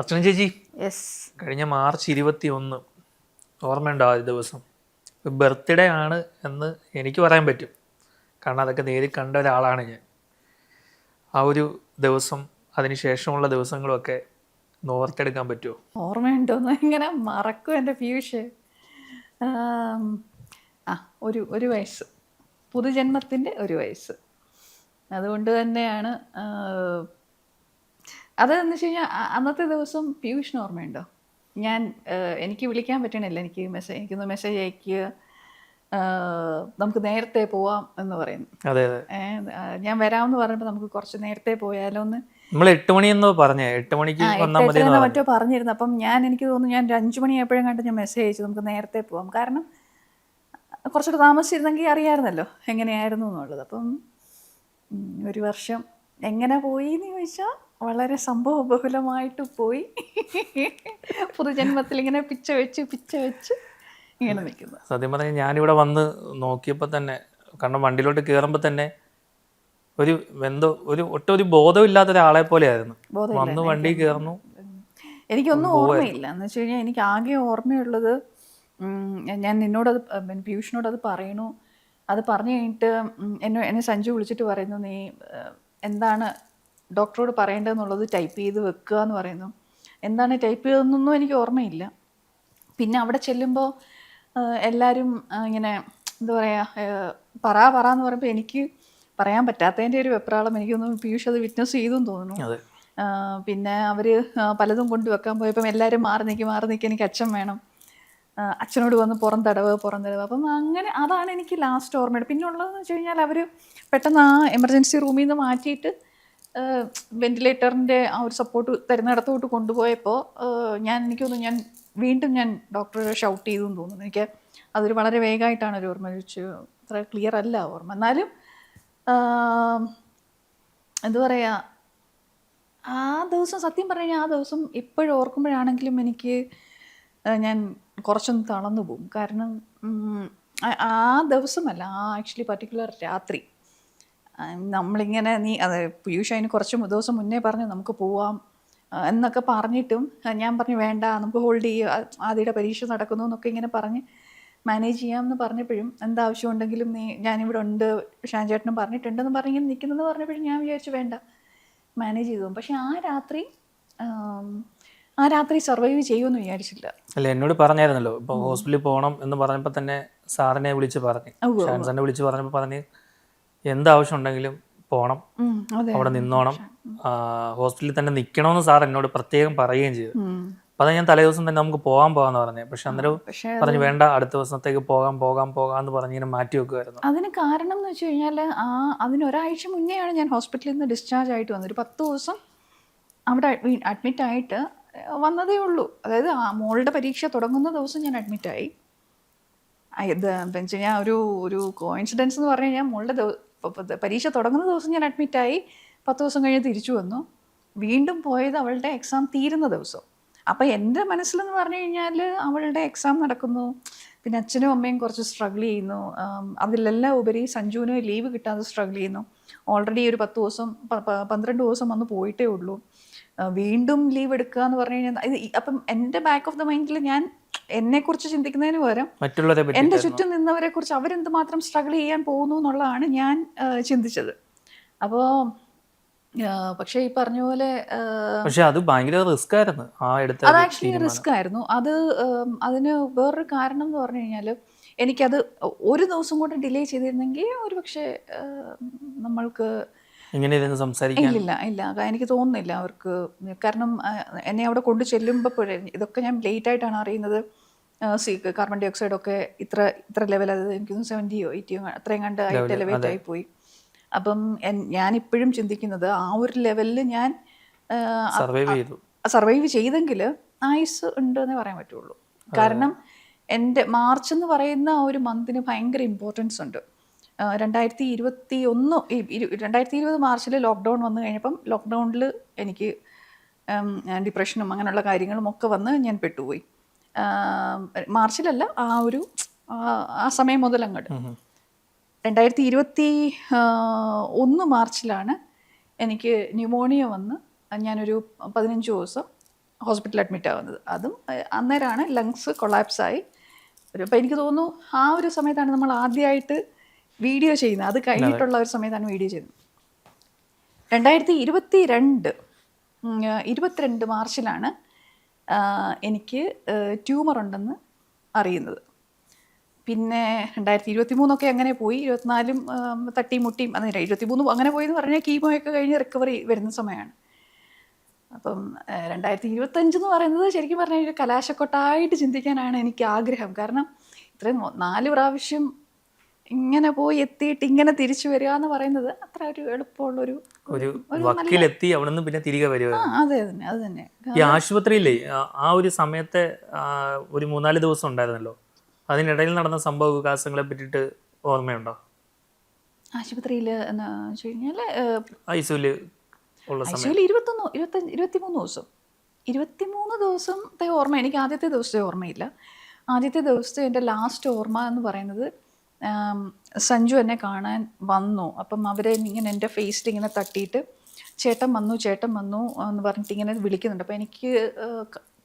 അർച്ചന ചേച്ചി, യെസ്. കഴിഞ്ഞ മാർച്ച് 21 ഓർമ്മയുണ്ടോ? ആ ദിവസം ബർത്ത്ഡേ ആണ് എന്ന് എനിക്ക് പറയാൻ പറ്റും, കാരണം അതൊക്കെ നേരിൽ കണ്ട ഒരാളാണ് ഞാൻ. ആ ഒരു ദിവസം, അതിനുശേഷമുള്ള ദിവസങ്ങളൊക്കെ ഒന്ന് ഓർത്തെടുക്കാൻ പറ്റുമോ? ഓർമ്മയുണ്ടോന്ന് ഇങ്ങനെ മറക്കും എൻ്റെ പീയൂഷ്. ആം, ആ ഒരു വയസ്സ്, പുതുജന്മത്തിൻ്റെ ഒരു വയസ്സ്. അതുകൊണ്ട് തന്നെയാണ് അതെന്ന് വെച്ച് കഴിഞ്ഞാൽ അന്നത്തെ ദിവസം പീയൂഷിന് ഓർമ്മയുണ്ടോ? ഞാൻ എനിക്ക് വിളിക്കാൻ പറ്റണില്ല, എനിക്കൊന്ന് മെസ്സേജ് അയക്കുക, നമുക്ക് നേരത്തെ പോവാം എന്ന് പറയുന്നു. അതെ അതെ, ഞാൻ വരാമെന്ന് പറഞ്ഞപ്പോൾ നമുക്ക് കുറച്ച് നേരത്തെ പോയാലോ എന്ന്. നമ്മൾ 8 മണിയെന്നോ പറഞ്ഞേ, 8 മണിക്ക് വന്നാൽ മതി മറ്റോ പറഞ്ഞിരുന്നു. അപ്പം എനിക്ക് തോന്നുന്നു ഞാൻ 5 മണിയായപ്പോഴും കണ്ട് ഞാൻ മെസ്സേജ് അയച്ചു നമുക്ക് നേരത്തെ പോവാം. കാരണം കുറച്ചുകൂടെ താമസിച്ചിരുന്നെങ്കിൽ അറിയാമായിരുന്നല്ലോ എങ്ങനെയായിരുന്നു എന്നുള്ളത്. അപ്പം ഒരു വർഷം എങ്ങനെ പോയി എന്ന് ചോദിച്ചാൽ വളരെ സംഭവബഹുലമായിട്ട് പോയി. പുതുജന്മത്തിൽ ഇങ്ങനെ പിച്ച വെച്ച് ഇങ്ങനെ നിൽക്കുന്നു. സത്യം പറഞ്ഞാൽ ഞാനിവിടെ വന്ന് നോക്കിയപ്പോൾ തന്നെ, കാരണം വണ്ടിയിലോട്ട് കയറുമ്പോൾ തന്നെ ഒരു ബോധമില്ലാത്ത ഒരാളെ പോലെയായിരുന്നു. വന്ന് വണ്ടി കയറുന്നു, എനിക്കൊന്നും ഓർമ്മയില്ല. എന്ന് വെച്ച് കഴിഞ്ഞാൽ എനിക്ക് ആകെ ഓർമ്മയുള്ളത്, ഞാൻ നിന്നോടത് പീയൂഷിനോടത് പറയണു. അത് പറഞ്ഞു കഴിഞ്ഞിട്ട് എന്നെ സഞ്ജു വിളിച്ചിട്ട് പറയുന്നു, നീ എന്താണ് ഡോക്ടറോട് പറയേണ്ടതെന്നുള്ളത് ടൈപ്പ് ചെയ്ത് വെക്കുക എന്ന് പറയുന്നു. എന്താണ് ടൈപ്പ് ചെയ്തതെന്നൊന്നും എനിക്ക് ഓർമ്മയില്ല. പിന്നെ അവിടെ ചെല്ലുമ്പോൾ എല്ലാവരും ഇങ്ങനെ എന്താ പറയുക, പറ എന്ന് പറയുമ്പോൾ എനിക്ക് പറയാൻ പറ്റാത്തതിൻ്റെ ഒരു വെപ്രാളം. എനിക്കൊന്നും പീയൂഷ് അത് വിറ്റ്നസ് ചെയ്തെന്ന് തോന്നുന്നു. പിന്നെ അവർ പലതും കൊണ്ടുവെക്കാൻ പോയപ്പം എല്ലാവരും മാറി നിൽക്കും, എനിക്ക് അച്ഛൻ വേണം, അച്ഛനോട് വന്ന് പുറന്തടവ്. അപ്പം അങ്ങനെ അതാണ് എനിക്ക് ലാസ്റ്റ് ഓർമ്മയുണ്ട്. പിന്നെ ഉള്ളതെന്ന് വെച്ച് കഴിഞ്ഞാൽ അവർ പെട്ടെന്ന് ആ എമർജൻസി റൂമിൽ നിന്ന് മാറ്റിയിട്ട് വെന്റിലേറ്ററിൻ്റെ ആ ഒരു സപ്പോർട്ട് തരുന്നിടത്തോട്ട് കൊണ്ടുപോയപ്പോൾ ഞാൻ വീണ്ടും ഡോക്ടറെ ഷൗട്ട് ചെയ്തു എന്ന് തോന്നുന്നു. എനിക്ക് അതൊരു വളരെ വേഗമായിട്ടാണ് ഒരു ഓർമ്മ വെച്ച്, അത്ര ക്ലിയർ അല്ല ഓർമ്മ. എന്നാലും എന്താ പറയുക, ആ ദിവസം സത്യം പറഞ്ഞു കഴിഞ്ഞാൽ ആ ദിവസം ഇപ്പോഴും ഓർക്കുമ്പോഴാണെങ്കിലും ഞാൻ കുറച്ചൊന്ന് തളർന്നു പോകും. കാരണം ആ ദിവസമല്ല, ആക്ച്വലി പർട്ടിക്കുലർ രാത്രി നമ്മളിങ്ങനെ അതെ പീയൂഷ് അതിന് കുറച്ച് ദിവസം മുന്നേ പറഞ്ഞു നമുക്ക് പോവാം എന്നൊക്കെ പറഞ്ഞിട്ടും ഞാൻ പറഞ്ഞു വേണ്ട, നമുക്ക് ഹോൾഡ് ചെയ്യുക, ആദ്യയുടെ പരീക്ഷ നടക്കുന്നു എന്നൊക്കെ ഇങ്ങനെ പറഞ്ഞ് മാനേജ് ചെയ്യാമെന്ന് പറഞ്ഞപ്പോഴും എന്താവശ്യം ഉണ്ടെങ്കിലും ഞാനിവിടെ ഉണ്ട്, ഷാൻചേട്ടനും പറഞ്ഞിട്ടുണ്ടെന്ന് പറഞ്ഞിങ്ങനെ നിൽക്കുന്നതെന്ന് പറഞ്ഞപ്പോഴും ഞാൻ വിചാരിച്ചു വേണ്ട, മാനേജ് ചെയ്തു. പക്ഷെ ആ രാത്രി സർവൈവ് ചെയ്യുമെന്ന് വിചാരിച്ചില്ല. അല്ല, എന്നോട് പറഞ്ഞായിരുന്നല്ലോ, ഇപ്പോൾ ഹോസ്പിറ്റലിൽ പോകണം എന്ന് പറഞ്ഞപ്പോൾ തന്നെ സാറിനെ വിളിച്ച് പറഞ്ഞു, ഷാൻസാറിനെ വിളിച്ച് പറഞ്ഞപ്പോൾ പറഞ്ഞ് എന്താവശ്യം ഉണ്ടെങ്കിലും പോകണം, അവിടെ നിന്നോണം, ഹോസ്പിറ്റലിൽ തന്നെ നിൽക്കണമെന്ന് സാർ എന്നോട് പ്രത്യേകം പറയുകയും ചെയ്തു. അപ്പോൾ അത് ഞാൻ തലേദിവസം തന്നെ നമുക്ക് പോകാമെന്ന് പറഞ്ഞു. പക്ഷെ അന്നേരം പറഞ്ഞു വേണ്ട, അടുത്ത ദിവസത്തേക്ക് പോകാമെന്ന് പറഞ്ഞ് ഇങ്ങനെ മാറ്റി വെക്കുമായിരുന്നു. അതിന് കാരണം എന്ന് വെച്ച് കഴിഞ്ഞാൽ അതിനൊരാഴ്ച മുന്നെയാണ് ഞാൻ ഹോസ്പിറ്റലിൽ നിന്ന് ഡിസ്ചാർജ് ആയിട്ട് വന്നത്. ഒരു 10 ദിവസം അവിടെ അഡ്മിറ്റ് ആയിട്ട് വന്നതേ ഉള്ളൂ. അതായത് മോളുടെ പരീക്ഷ തുടങ്ങുന്ന ദിവസം ഞാൻ അഡ്മിറ്റായി. ഇത് എന്താ വെച്ച് കഴിഞ്ഞാൽ ഒരു കോയിൻസിഡൻസ് എന്ന് പറഞ്ഞു കഴിഞ്ഞാൽ മോളുടെ പരീക്ഷ തുടങ്ങുന്ന ദിവസം ഞാൻ അഡ്മിറ്റായി, 10 ദിവസം കഴിഞ്ഞ് തിരിച്ചു വന്നു. വീണ്ടും പോയത് അവളുടെ എക്സാം തീരുന്ന ദിവസം. അപ്പം എൻ്റെ മനസ്സിലെന്ന് പറഞ്ഞു കഴിഞ്ഞാൽ അവളുടെ എക്സാം നടക്കുന്നു, പിന്നെ അച്ഛനും അമ്മയും കുറച്ച് സ്ട്രഗിൾ ചെയ്യുന്നു, അതിലെല്ലാം ഉപരി സഞ്ജുവിന് ലീവ് കിട്ടാതെ സ്ട്രഗിൾ ചെയ്യുന്നു. ഓൾറെഡി ഒരു 10 ദിവസം 12 ദിവസം വന്ന് പോയിട്ടേ ഉള്ളൂ. വീണ്ടും ലീവ് എടുക്കുക എന്ന് പറഞ്ഞു കഴിഞ്ഞാൽ അപ്പം എൻ്റെ ബാക്ക് ഓഫ് ദ മൈൻഡിൽ ഞാൻ എന്നെക്കുറിച്ച് ചിന്തിക്കുന്നതിന് പകരം എൻ്റെ ചുറ്റും നിന്നവരെ കുറിച്ച് അവരെന്തുമാത്രം സ്ട്രഗിൾ ചെയ്യാൻ പോകുന്നു എന്നുള്ളതാണ് ഞാൻ ചിന്തിച്ചത്. അപ്പോൾ പക്ഷേ ഈ പറഞ്ഞ പോലെ അത് ഭയങ്കര റിസ്ക് ആയിരുന്നു. അത് ആക്ച്വലി റിസ്ക് ആയിരുന്നു. അതിന് വേറൊരു കാരണം എന്ന് പറഞ്ഞു കഴിഞ്ഞാൽ എനിക്കത് ഒരു ദിവസം കൂടെ ഡിലേ ചെയ്തിരുന്നെങ്കിൽ ഒരു പക്ഷേ നമ്മൾക്ക് ഇല്ല എനിക്ക് തോന്നുന്നില്ല അവർക്ക്. കാരണം എന്നെ അവിടെ കൊണ്ട് ചെല്ലുമ്പോൾ ഇതൊക്കെ ഞാൻ ലേറ്റ് ആയിട്ടാണ് അറിയുന്നത്. കാർബൺ ഡൈ ഓക്സൈഡ് ഒക്കെ ഇത്ര ലെവൽ, അത് എനിക്ക് 70-ഓ 80-ഓ അത്രയും കണ്ട് ആയിട്ട് എലവേറ്റ് ആയിപ്പോയി. അപ്പം ഞാനിപ്പോഴും ചിന്തിക്കുന്നത് ആ ഒരു ലെവലിൽ ഞാൻ സർവൈവ് ചെയ്തെങ്കിൽ ആയുസ് ഉണ്ടെന്നേ പറയാൻ പറ്റുള്ളൂ. കാരണം എൻ്റെ മാർച്ച് എന്ന് പറയുന്ന ആ ഒരു മന്തിന് ഭയങ്കര ഇമ്പോർട്ടൻസ് ഉണ്ട്. 2020 മാർച്ചിൽ ലോക്ക്ഡൗൺ വന്നു കഴിഞ്ഞപ്പം ലോക്ക്ഡൗണിൽ എനിക്ക് ഡിപ്രഷനും അങ്ങനെയുള്ള കാര്യങ്ങളും ഒക്കെ വന്ന് ഞാൻ പെട്ടുപോയി. മാർച്ചിലല്ല, ആ സമയം മുതൽ അങ്ങോട്ട് 2021 മാർച്ചിലാണ് എനിക്ക് ന്യൂമോണിയ വന്ന് ഞാനൊരു 15 ദിവസം ഹോസ്പിറ്റലിൽ അഡ്മിറ്റ് ആവുന്നത്. അതും അന്നേരമാണ് ലങ്സ് കൊളാപ്സായി. അപ്പോൾ എനിക്ക് തോന്നുന്നു ആ ഒരു സമയത്താണ് നമ്മൾ ആദ്യമായിട്ട് വീഡിയോ ചെയ്യുന്നത്. അത് കഴിഞ്ഞിട്ടുള്ള ഒരു സമയത്താണ് വീഡിയോ ചെയ്യുന്നത്. 2022 മാർച്ചിലാണ് എനിക്ക് ട്യൂമർ ഉണ്ടെന്ന് അറിയുന്നത്. പിന്നെ 2023 അങ്ങനെ പോയി, 24 തട്ടിയും മുട്ടിയും അങ്ങനെ 23 അങ്ങനെ പോയി എന്ന് പറഞ്ഞാൽ കീമോയൊക്കെ കഴിഞ്ഞ് റിക്കവറി വരുന്ന സമയമാണ്. അപ്പം 2025 എന്ന് പറയുന്നത് ശരിക്കും പറഞ്ഞാൽ ഒരു കലാശക്കൊട്ടായിട്ട് ചിന്തിക്കാനാണ് എനിക്ക് ആഗ്രഹം. കാരണം ഇത്രയും 4 പ്രാവശ്യം ഇങ്ങനെ പോയി എത്തിയിട്ട് ഇങ്ങനെ തിരിച്ചു വരിക എന്ന് പറയുന്നത് അത്ര ഒരു എളുപ്പമുള്ളൊരു വക്കിലെത്തി അവിടെ നിന്ന് പിന്നെ തിരികെ വരിക. അതെ തന്നെ, അത് തന്നെ. ഈ ആശുപത്രിയിലെ ആ ഒരു സമയത്തെ ഒരു 3-4 ദിവസം ഉണ്ടായിരുന്നല്ലോ, അതിനിടയിൽ നടന്ന സംഭവ വികാസങ്ങളെ പറ്റിയിട്ട് ഓർമ്മയുണ്ടോ? ആശുപത്രിയിൽ എന്ന് വെച്ച് കഴിഞ്ഞാൽ ഐസിയുല് 23 ദിവസത്തെ ഓർമ്മ എനിക്ക്. ആദ്യത്തെ ദിവസത്തെ ഓർമ്മയില്ല. ആദ്യത്തെ ദിവസത്തെ എൻ്റെ ലാസ്റ്റ് ഓർമ്മ എന്ന് പറയുന്നത് സഞ്ജു എന്നെ കാണാൻ വന്നു. അപ്പം അവരെ ഇങ്ങനെ എൻ്റെ ഫേസിൽ ഇങ്ങനെ തട്ടിയിട്ട് ചേട്ടൻ വന്നു എന്ന് പറഞ്ഞിട്ട് ഇങ്ങനെ വിളിക്കുന്നുണ്ട്. അപ്പം എനിക്ക്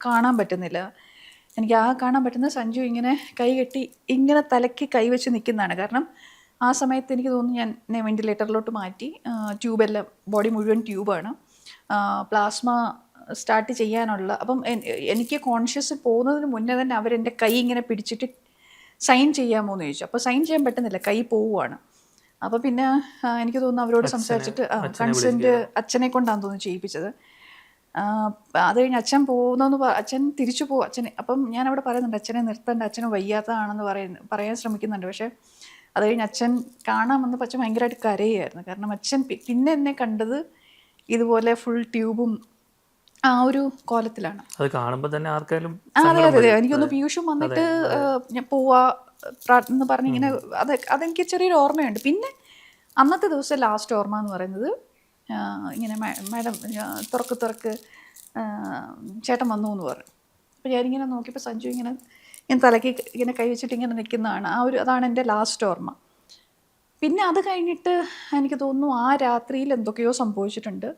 കാണാൻ പറ്റുന്നില്ല. എനിക്ക് കാണാൻ പറ്റുന്ന സഞ്ജു ഇങ്ങനെ കൈ കെട്ടി ഇങ്ങനെ തലയ്ക്ക് കൈവച്ച് നിൽക്കുന്നതാണ്. കാരണം ആ സമയത്ത് എനിക്ക് തോന്നുന്നു ഞാൻ വെൻറ്റിലേറ്ററിലോട്ട് മാറ്റി. ട്യൂബെല്ലാം ബോഡി മുഴുവൻ ട്യൂബാണ്. പ്ലാസ്മ സ്റ്റാർട്ട് ചെയ്യാനുള്ള. അപ്പം എനിക്ക് കോൺഷ്യസ് പോകുന്നതിന് മുന്നേ തന്നെ അവരെൻ്റെ കൈ ഇങ്ങനെ പിടിച്ചിട്ട് സൈൻ ചെയ്യാമോ എന്ന് ചോദിച്ചു. അപ്പോൾ സൈൻ ചെയ്യാൻ പറ്റുന്നില്ല, കൈ പോവുകയാണ്. അപ്പോൾ പിന്നെ എനിക്ക് തോന്നുന്നു അവരോട് സംസാരിച്ചിട്ട് കൺസെൻറ്റ് അച്ഛനെ കൊണ്ടാന്ന് തോന്നുന്നു ചെയ്യിപ്പിച്ചത്. അത് കഴിഞ്ഞ് അച്ഛൻ അച്ഛൻ തിരിച്ചു പോകും. അപ്പം ഞാനവിടെ പറയുന്നുണ്ട് അച്ഛനെ നിർത്തേണ്ട, അച്ഛന് വയ്യാത്തതാണെന്ന് പറയാൻ ശ്രമിക്കുന്നുണ്ട്. പക്ഷേ അത് കഴിഞ്ഞ് അച്ഛൻ കാണാൻ വന്നപ്പോൾ അച്ഛൻ ഭയങ്കരമായിട്ട് കരയുമായിരുന്നു. കാരണം അച്ഛൻ പിന്നെ എന്നെ കണ്ടത് ഇതുപോലെ ഫുൾ ട്യൂബും ആ ഒരു കോലത്തിലാണ്. അത് കാണുമ്പോൾ തന്നെ ആർക്കാലും അതെ. എനിക്കൊന്ന് പീയൂഷും വന്നിട്ട് ഞാൻ പോവാ എന്ന് പറഞ്ഞിങ്ങനെ അതെനിക്ക് ചെറിയൊരു ഓർമ്മയുണ്ട്. പിന്നെ അന്നത്തെ ദിവസം ലാസ്റ്റ് ഓർമ്മ എന്ന് പറയുന്നത് ഇങ്ങനെ മാഡം തുറക്ക് ചേട്ടൻ വന്നു എന്ന് പറഞ്ഞു. അപ്പോൾ ഞാനിങ്ങനെ നോക്കിയപ്പോൾ സഞ്ജു ഇങ്ങനെ തലയ്ക്ക് ഇങ്ങനെ കൈവച്ചിട്ട് ഇങ്ങനെ നിൽക്കുന്നതാണ്. അതാണ് എൻ്റെ ലാസ്റ്റ് ഓർമ്മ. പിന്നെ അത് കഴിഞ്ഞിട്ട് എനിക്ക് തോന്നുന്നു ആ രാത്രിയിൽ എന്തൊക്കെയോ സംഭവിച്ചിട്ടുണ്ട്.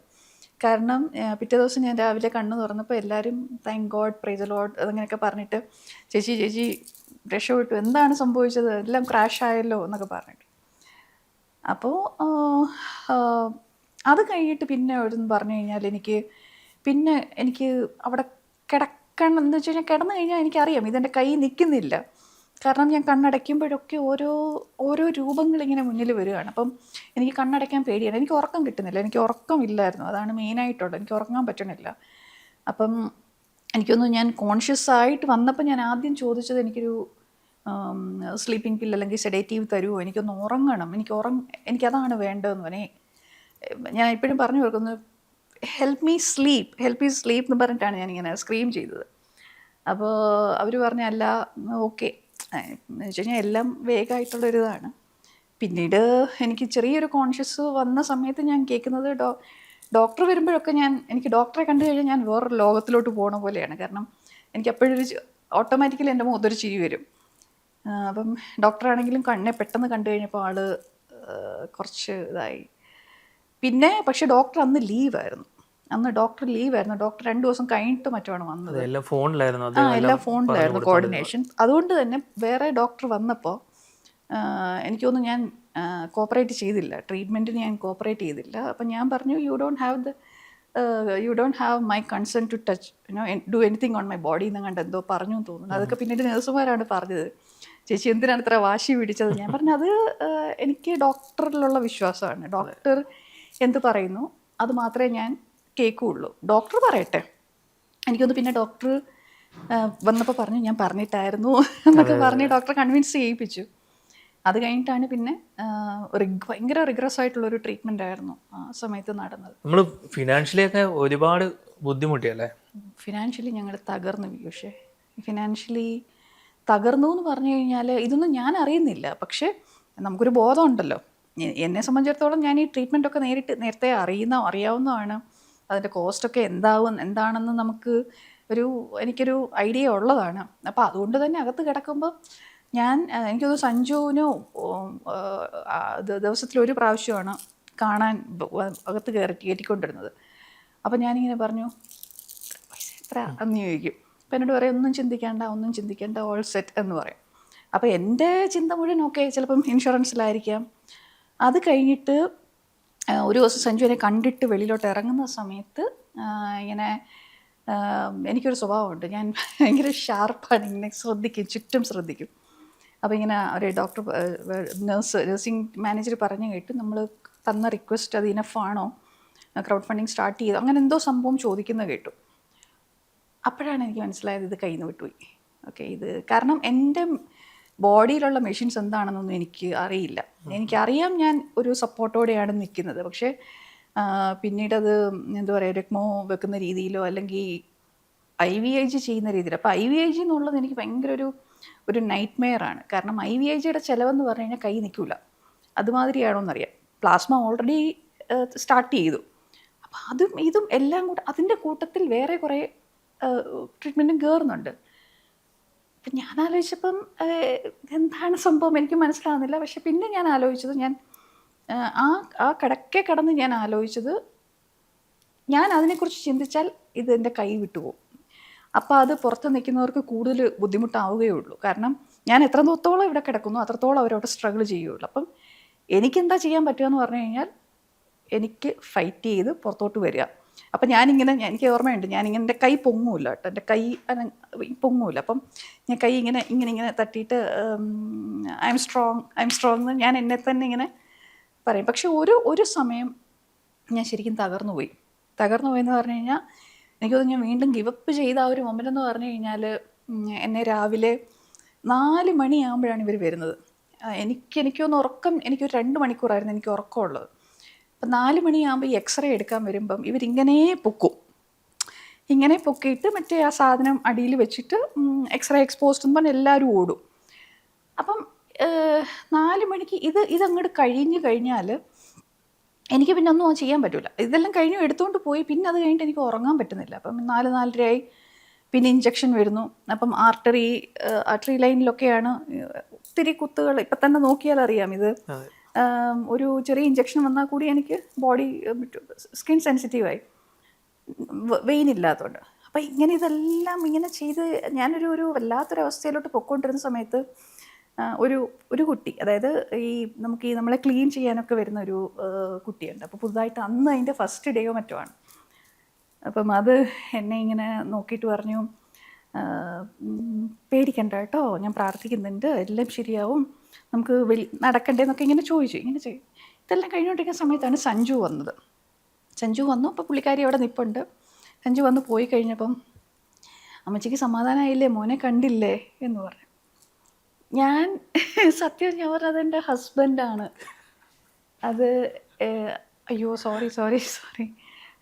കാരണം പിറ്റേ ദിവസം ഞാൻ രാവിലെ കണ്ണ് തുറന്നപ്പോൾ എല്ലാവരും thank God, praise the Lord അതങ്ങനെയൊക്കെ പറഞ്ഞിട്ട് ചേച്ചി രക്ഷപ്പെട്ടു, എന്താണ് സംഭവിച്ചത്, എല്ലാം ക്രാഷ് ആയല്ലോ എന്നൊക്കെ പറഞ്ഞിട്ട്. അപ്പോൾ അത് കഴിഞ്ഞിട്ട് പിന്നെ എവിടെന്ന് പറഞ്ഞു കഴിഞ്ഞാൽ എനിക്ക് അവിടെ കിടക്കണം എന്ന് വെച്ച് കഴിഞ്ഞാൽ കിടന്നു കഴിഞ്ഞാൽ എനിക്കറിയാം ഇതെൻ്റെ കൈ നിൽക്കുന്നില്ല. കാരണം ഞാൻ കണ്ണടയ്ക്കുമ്പോഴൊക്കെ ഓരോ രൂപങ്ങൾ ഇങ്ങനെ മുന്നിൽ വരികയാണ്. അപ്പം എനിക്ക് കണ്ണടയ്ക്കാൻ പേടിയാണ്. എനിക്ക് ഉറക്കം കിട്ടുന്നില്ല, എനിക്ക് ഉറക്കമില്ലായിരുന്നു. അതാണ് മെയിനായിട്ടുള്ളത്, എനിക്ക് ഉറങ്ങാൻ പറ്റണില്ല. അപ്പം എനിക്കൊന്ന് ഞാൻ കോൺഷ്യസ് ആയിട്ട് വന്നപ്പോൾ ഞാൻ ആദ്യം ചോദിച്ചത് എനിക്കൊരു സ്ലീപ്പിംഗ് പിൽ അല്ലെങ്കിൽ സെഡേറ്റീവ് തരുമോ, എനിക്കൊന്ന് ഉറങ്ങണം, എനിക്കതാണ് വേണ്ടതെന്ന് പറഞ്ഞേ. ഞാൻ ഇപ്പോഴും പറഞ്ഞു കൊടുക്കുന്നു ഹെൽപ്പ് മീ സ്ലീപ്പ് എന്ന് പറഞ്ഞിട്ടാണ് ഞാനിങ്ങനെ സ്ക്രീം ചെയ്തത്. അപ്പോൾ അവർ പറഞ്ഞ അല്ല ഓക്കെ എന്ന് വെച്ച് കഴിഞ്ഞാൽ എല്ലാം വേഗമായിട്ടുള്ളൊരിതാണ്. പിന്നീട് എനിക്ക് ചെറിയൊരു കോൺഷ്യസ് വന്ന സമയത്ത് ഞാൻ കേൾക്കുന്നത് ഡോക്ടർ വരുമ്പോഴൊക്കെ എനിക്ക് ഡോക്ടറെ കണ്ടു കഴിഞ്ഞാൽ ഞാൻ വേറൊരു ലോകത്തിലോട്ട് പോകണ പോലെയാണ്. കാരണം എനിക്ക് എപ്പോഴൊരു ഓട്ടോമാറ്റിക്കലി എൻ്റെ മുഖത്തൊരു ചിരി വരും. അപ്പം ഡോക്ടറാണെങ്കിലും കണ്ണെ പെട്ടെന്ന് കണ്ടു കഴിഞ്ഞപ്പോൾ ആൾ കുറച്ച് ഇതായി. പിന്നെ പക്ഷെ ഡോക്ടർ അന്ന് ലീവായിരുന്നു. ഡോക്ടർ 2 ദിവസം കഴിഞ്ഞിട്ട് മറ്റുമാണ് വന്നത്. എല്ലാം ഫോണിലായിരുന്നു കോർഡിനേഷൻ. അതുകൊണ്ട് തന്നെ വേറെ ഡോക്ടർ വന്നപ്പോൾ എനിക്ക് തോന്നുന്നു ഞാൻ കോപ്പറേറ്റ് ചെയ്തില്ല, ട്രീറ്റ്മെൻറ്റിന് ഞാൻ കോപ്പറേറ്റ് ചെയ്തില്ല. അപ്പം ഞാൻ പറഞ്ഞു you don't have my consent to touch do anything on my body എന്ന് കണ്ട് എന്തോ പറഞ്ഞു തോന്നുന്നു. അതൊക്കെ പിന്നീട് നഴ്സുമാരാണ് പറഞ്ഞത്, ചേച്ചി എന്തിനാണ് ഇത്ര വാശി പിടിച്ചത്. ഞാൻ പറഞ്ഞു അത് എനിക്ക് ഡോക്ടറിലുള്ള വിശ്വാസമാണ്. ഡോക്ടർ എന്ത് പറയുന്നു അത് മാത്രമേ ഞാൻ കേൾക്കുകയുള്ളൂ, ഡോക്ടർ പറയട്ടെ. എനിക്കൊന്ന് പിന്നെ ഡോക്ടർ വന്നപ്പോൾ പറഞ്ഞു ഞാൻ പറഞ്ഞിട്ടായിരുന്നു എന്നൊക്കെ പറഞ്ഞ് ഡോക്ടറെ കൺവിൻസ് ചെയ്യിപ്പിച്ചു. അത് കഴിഞ്ഞിട്ടാണ് പിന്നെ ഭയങ്കര റിഗ്രസ് ആയിട്ടുള്ളൊരു ട്രീറ്റ്മെൻ്റ് ആയിരുന്നു ആ സമയത്ത് നടന്നത്. നമ്മൾ ഫിനാൻഷ്യലി ഒക്കെ ഒരുപാട് ബുദ്ധിമുട്ടിയല്ലേ? ഫിനാൻഷ്യലി ഞങ്ങൾ തകർന്നു പീയൂഷേ. ഫിനാൻഷ്യലി തകർന്നു എന്ന് പറഞ്ഞു കഴിഞ്ഞാൽ ഇതൊന്നും ഞാൻ അറിയുന്നില്ല. പക്ഷേ നമുക്കൊരു ബോധമുണ്ടല്ലോ. എന്നെ സംബന്ധിച്ചിടത്തോളം ഞാൻ ഈ ട്രീറ്റ്മെൻറ്റൊക്കെ നേരത്തെ അറിയാവുന്നതാണ്. അതിൻ്റെ കോസ്റ്റൊക്കെ എന്താണെന്ന് എനിക്കൊരു ഐഡിയ ഉള്ളതാണ്. അപ്പോൾ അതുകൊണ്ട് തന്നെ അകത്ത് കിടക്കുമ്പോൾ എനിക്കൊന്ന് സഞ്ജുവിന് ദിവസത്തിലൊരു പ്രാവശ്യമാണ് കാണാൻ അകത്ത് കയറ്റിക്കൊണ്ടിരുന്നത്. അപ്പോൾ ഞാനിങ്ങനെ പറഞ്ഞു എത്ര എന്ന് ചോദിക്കും. അപ്പം എന്നോട് പറയും ഒന്നും ചിന്തിക്കേണ്ട ഓൾ സെറ്റ് എന്ന് പറയും. അപ്പോൾ എൻ്റെ ചിന്ത മുഴുവൻ ഓക്കെ, ചിലപ്പം ഇൻഷുറൻസിലായിരിക്കാം. അത് കഴിഞ്ഞിട്ട് ഒരു ദിവസം സഞ്ജുവിനെ കണ്ടിട്ട് വെളിയിലോട്ട് ഇറങ്ങുന്ന സമയത്ത് ഇങ്ങനെ എനിക്കൊരു സ്വഭാവമുണ്ട്, ഞാൻ ഭയങ്കര ഷാർപ്പാണ്, ഇങ്ങനെ ചുറ്റും ശ്രദ്ധിക്കും. അപ്പോൾ ഇങ്ങനെ ഒരു ഡോക്ടർ നഴ്സിംഗ് മാനേജർ പറഞ്ഞു കേട്ട് നമ്മൾ തന്ന റിക്വസ്റ്റ് അത് ഇനഫാണോ, ക്രൗഡ് ഫണ്ടിങ് സ്റ്റാർട്ട് ചെയ്തു, അങ്ങനെ എന്തോ സംഭവം ചോദിക്കുന്നത് കേട്ടു. അപ്പോഴാണ് എനിക്ക് മനസ്സിലായത് ഇത് കയ്യിൽ നിന്ന് വിട്ടുപോയി. ഓക്കെ, ഇത് കാരണം എൻ്റെ ബോഡിയിലുള്ള മെഷീൻസ് എന്താണെന്നൊന്നും എനിക്ക് അറിയില്ല. എനിക്കറിയാം ഞാൻ ഒരു സപ്പോർട്ടോടെയാണ് നിൽക്കുന്നത്, പക്ഷേ പിന്നീടത് എന്താ പറയുക, രക്മോ വെക്കുന്ന രീതിയിലോ അല്ലെങ്കിൽ IVIG ചെയ്യുന്ന രീതിയിൽ. അപ്പോൾ IVIG എന്നുള്ളത് എനിക്ക് ഭയങ്കര ഒരു നൈറ്റ് മെയറാണ്. കാരണം IVIGയുടെ ചിലവെന്ന് പറഞ്ഞു കഴിഞ്ഞാൽ കൈ നിൽക്കില്ല, അതുമാതിരിയാണോ എന്നറിയാം. പ്ലാസ്മ ഓൾറെഡി സ്റ്റാർട്ട് ചെയ്തു. അപ്പോൾ അതും ഇതും എല്ലാം കൂടെ അതിൻ്റെ കൂട്ടത്തിൽ വേറെ കുറേ ട്രീറ്റ്മെൻറ്റും കയറുന്നുണ്ട്. അപ്പം ഞാൻ ആലോചിച്ചപ്പം എന്താണ് സംഭവം എനിക്ക് മനസ്സിലാകുന്നില്ല. പക്ഷെ പിന്നെ ഞാൻ ആലോചിച്ചത്, ഞാൻ ആ കടന്ന് ഞാൻ ആലോചിച്ചത്, ഞാൻ അതിനെക്കുറിച്ച് ചിന്തിച്ചാൽ ഇത് എൻ്റെ കൈ വിട്ടുപോകും. അപ്പോൾ അത് പുറത്ത് നിൽക്കുന്നവർക്ക് കൂടുതൽ ബുദ്ധിമുട്ടാവുകയുള്ളൂ. കാരണം ഞാൻ എത്രത്തോളം ഇവിടെ കിടക്കുന്നു അത്രത്തോളം അവരവിടെ സ്ട്രഗിൾ ചെയ്യുകയുള്ളൂ. അപ്പം എനിക്കെന്താ ചെയ്യാൻ പറ്റുക എന്ന് പറഞ്ഞു കഴിഞ്ഞാൽ എനിക്ക് ഫൈറ്റ് ചെയ്ത് പുറത്തോട്ട് വരിക. അപ്പം ഞാനിങ്ങനെ, എനിക്ക് ഓർമ്മയുണ്ട്, ഞാനിങ്ങനെ എൻ്റെ കൈ പൊങ്ങൂല കേട്ടോ, എൻ്റെ കൈ പൊങ്ങൂല. അപ്പം ഞാൻ കൈ ഇങ്ങനെ തട്ടിയിട്ട് ഐ എം സ്ട്രോങ് എന്ന് ഞാൻ എന്നെ തന്നെ ഇങ്ങനെ പറയും. പക്ഷെ ഒരു സമയം ഞാൻ ശരിക്കും തകർന്നു പോയെന്ന് പറഞ്ഞു കഴിഞ്ഞാൽ, എനിക്കത് ഞാൻ വീണ്ടും ഗിവപ്പ് ചെയ്ത ആ ഒരു മൊമെൻ്റ് എന്ന് പറഞ്ഞു കഴിഞ്ഞാൽ, എന്നെ രാവിലെ 4 മണിയാകുമ്പോഴാണ് ഇവർ വരുന്നത്. എനിക്കൊന്ന് ഉറക്കം, എനിക്കൊരു 2 മണിക്കൂറായിരുന്നു എനിക്ക് ഉറക്കമുള്ളത്. അപ്പം 4 മണിയാകുമ്പോൾ ഈ എക്സ്റേ എടുക്കാൻ വരുമ്പം ഇവരിങ്ങനെ പൊക്കിയിട്ട് മറ്റേ ആ സാധനം അടിയിൽ വെച്ചിട്ട് എക്സ്റേ എക്സ്പോസ്ഡ് എന്ന് പറഞ്ഞാൽ എല്ലാവരും ഓടും. അപ്പം 4 മണിക്ക് ഇതങ്ങോട്ട് കഴിഞ്ഞ് കഴിഞ്ഞാൽ എനിക്ക് പിന്നെ ഒന്നും ചെയ്യാൻ പറ്റില്ല. ഇതെല്ലാം കഴിഞ്ഞു എടുത്തുകൊണ്ട് പോയി, പിന്നെ അത് കഴിഞ്ഞിട്ട് എനിക്ക് ഉറങ്ങാൻ പറ്റുന്നില്ല. അപ്പം 4-4:30 പിന്നെ ഇഞ്ചക്ഷൻ വരുന്നു. അപ്പം ആർട്ടറി ലൈനിലൊക്കെയാണ് ഒത്തിരി കുത്തുകൾ. ഇപ്പം തന്നെ നോക്കിയാൽ അറിയാം, ഇത് ഒരു ചെറിയ ഇഞ്ചക്ഷൻ വന്നാൽ കൂടി എനിക്ക് ബോഡി സ്കിൻ സെൻസിറ്റീവായി, വെയിൻ ഇല്ലാത്തതുകൊണ്ട്. അപ്പം ഇതെല്ലാം ഇങ്ങനെ ചെയ്ത് ഞാനൊരു വല്ലാത്തൊരവസ്ഥയിലോട്ട് പൊയ്ക്കൊണ്ടിരുന്ന സമയത്ത് ഒരു കുട്ടി, അതായത് നമുക്ക് നമ്മളെ ക്ലീൻ ചെയ്യാനൊക്കെ വരുന്ന ഒരു കുട്ടിയുണ്ട്. അപ്പോൾ പുതുതായിട്ട് അന്ന് അതിൻ്റെ ഫസ്റ്റ് ഡേയോ മറ്റോ ആണ്. അപ്പം അത് എന്നെ ഇങ്ങനെ നോക്കിയിട്ട് പറഞ്ഞു, പേടിക്കണ്ട കേട്ടോ, ഞാൻ പ്രാർത്ഥിക്കുന്നുണ്ട്, എല്ലാം ശരിയാവും, നമുക്ക് നടക്കണ്ടേന്നൊക്കെ ഇങ്ങനെ ചോദിച്ചു. ഇതെല്ലാം കഴിഞ്ഞുകൊണ്ടിരിക്കുന്ന സമയത്താണ് സഞ്ജു വന്നത്. അപ്പോൾ പുള്ളിക്കാരി അവിടെ നിൽപ്പുണ്ട്. സഞ്ജു വന്ന് പോയി കഴിഞ്ഞപ്പം, അമ്മച്ചിക്ക് സമാധാനമായില്ലേ, മോനെ കണ്ടില്ലേ എന്ന് പറഞ്ഞു. ഞാൻ പറഞ്ഞത് അതെൻ്റെ ഹസ്ബൻഡാണ്, അത് അയ്യോ സോറി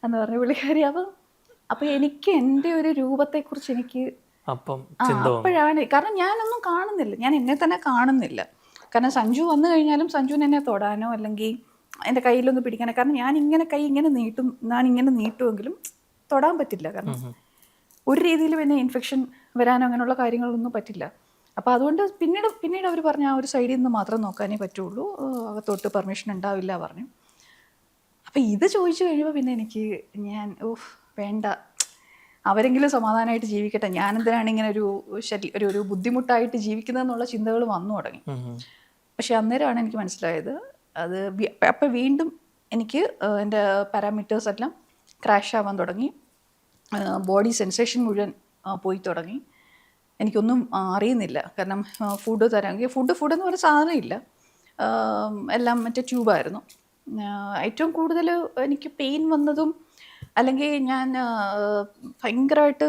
എന്ന് പറഞ്ഞു പുള്ളിക്കാരി. അപ്പം എനിക്ക് എൻ്റെ ഒരു രൂപത്തെക്കുറിച്ച് എനിക്ക് അപ്പോഴാണ്, കാരണം ഞാനൊന്നും കാണുന്നില്ല, ഞാൻ എന്നെ തന്നെ കാണുന്നില്ല. കാരണം സഞ്ജു വന്നു കഴിഞ്ഞാലും സഞ്ജുവിന് എന്നെ തൊടാനോ അല്ലെങ്കിൽ എൻ്റെ കയ്യിലൊന്ന് പിടിക്കാനോ, കാരണം ഞാൻ കൈ ഇങ്ങനെ നീട്ടുമെങ്കിലും തൊടാൻ പറ്റില്ല. കാരണം ഒരു രീതിയിലും എന്നെ ഇൻഫെക്ഷൻ വരാനോ അങ്ങനെയുള്ള കാര്യങ്ങളൊന്നും പറ്റില്ല. അപ്പോൾ അതുകൊണ്ട് പിന്നീട് അവർ പറഞ്ഞു, ആ ഒരു സൈഡിൽ നിന്ന് മാത്രം നോക്കാനേ പറ്റുള്ളൂ, അകത്തോട്ട് പെർമിഷൻ ഉണ്ടാവില്ല പറഞ്ഞു. അപ്പം ഇത് ചോദിച്ചു കഴിയുമ്പോൾ പിന്നെ ഞാൻ വേണ്ട, അവരെങ്കിലും സമാധാനമായിട്ട് ജീവിക്കട്ടെ, ഞാനെന്തിനാണ് ഇങ്ങനെ ഒരു ബുദ്ധിമുട്ടായിട്ട് ജീവിക്കുന്നതെന്നുള്ള ചിന്തകൾ വന്നു തുടങ്ങി. പക്ഷെ അന്നേരമാണ് എനിക്ക് മനസ്സിലായത്, അപ്പം വീണ്ടും എനിക്ക് എൻ്റെ പാരാമീറ്റേഴ്സ് എല്ലാം ക്രാഷ് ആവാൻ തുടങ്ങി, ബോഡി സെൻസേഷൻ മുഴുവൻ പോയി തുടങ്ങി. എനിക്കൊന്നും അറിയുന്നില്ല. കാരണം ഫുഡ് തരാമെങ്കിൽ ഫുഡ് എന്ന് പറഞ്ഞ സാധനം ഇല്ല, എല്ലാം മറ്റേ ട്യൂബായിരുന്നു. ഏറ്റവും കൂടുതൽ എനിക്ക് പെയിൻ വന്നതും, അല്ലെങ്കിൽ ഞാൻ ഭയങ്കരമായിട്ട്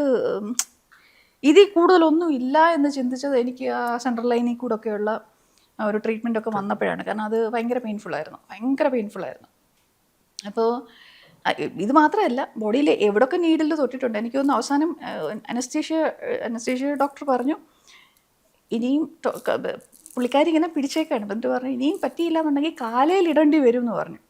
ഇതിൽ കൂടുതലൊന്നും ഇല്ല എന്ന് ചിന്തിച്ചത് എനിക്ക് ആ സെൻട്രൽ ലൈനിൽ കൂടെ ഒക്കെയുള്ള ഒരു ട്രീറ്റ്മെൻറ്റൊക്കെ വന്നപ്പോഴാണ്. കാരണം അത് ഭയങ്കര പെയിൻഫുള്ളായിരുന്നു. അപ്പോൾ ഇത് മാത്രമല്ല, ബോഡിയിൽ എവിടെയൊക്കെ നീഡിൽ തൊട്ടിട്ടുണ്ട്. എനിക്കൊന്ന് അവസാനം അനസ്തീഷ്യ ഡോക്ടർ പറഞ്ഞു, ഇനിയും പുള്ളിക്കാരി ഇങ്ങനെ പിടിച്ചേക്കാണ്. എന്നിട്ട് പറഞ്ഞു, ഇനിയും പറ്റിയില്ല എന്നുണ്ടെങ്കിൽ കാലയിൽ ഇടേണ്ടി വരും എന്ന് പറഞ്ഞു.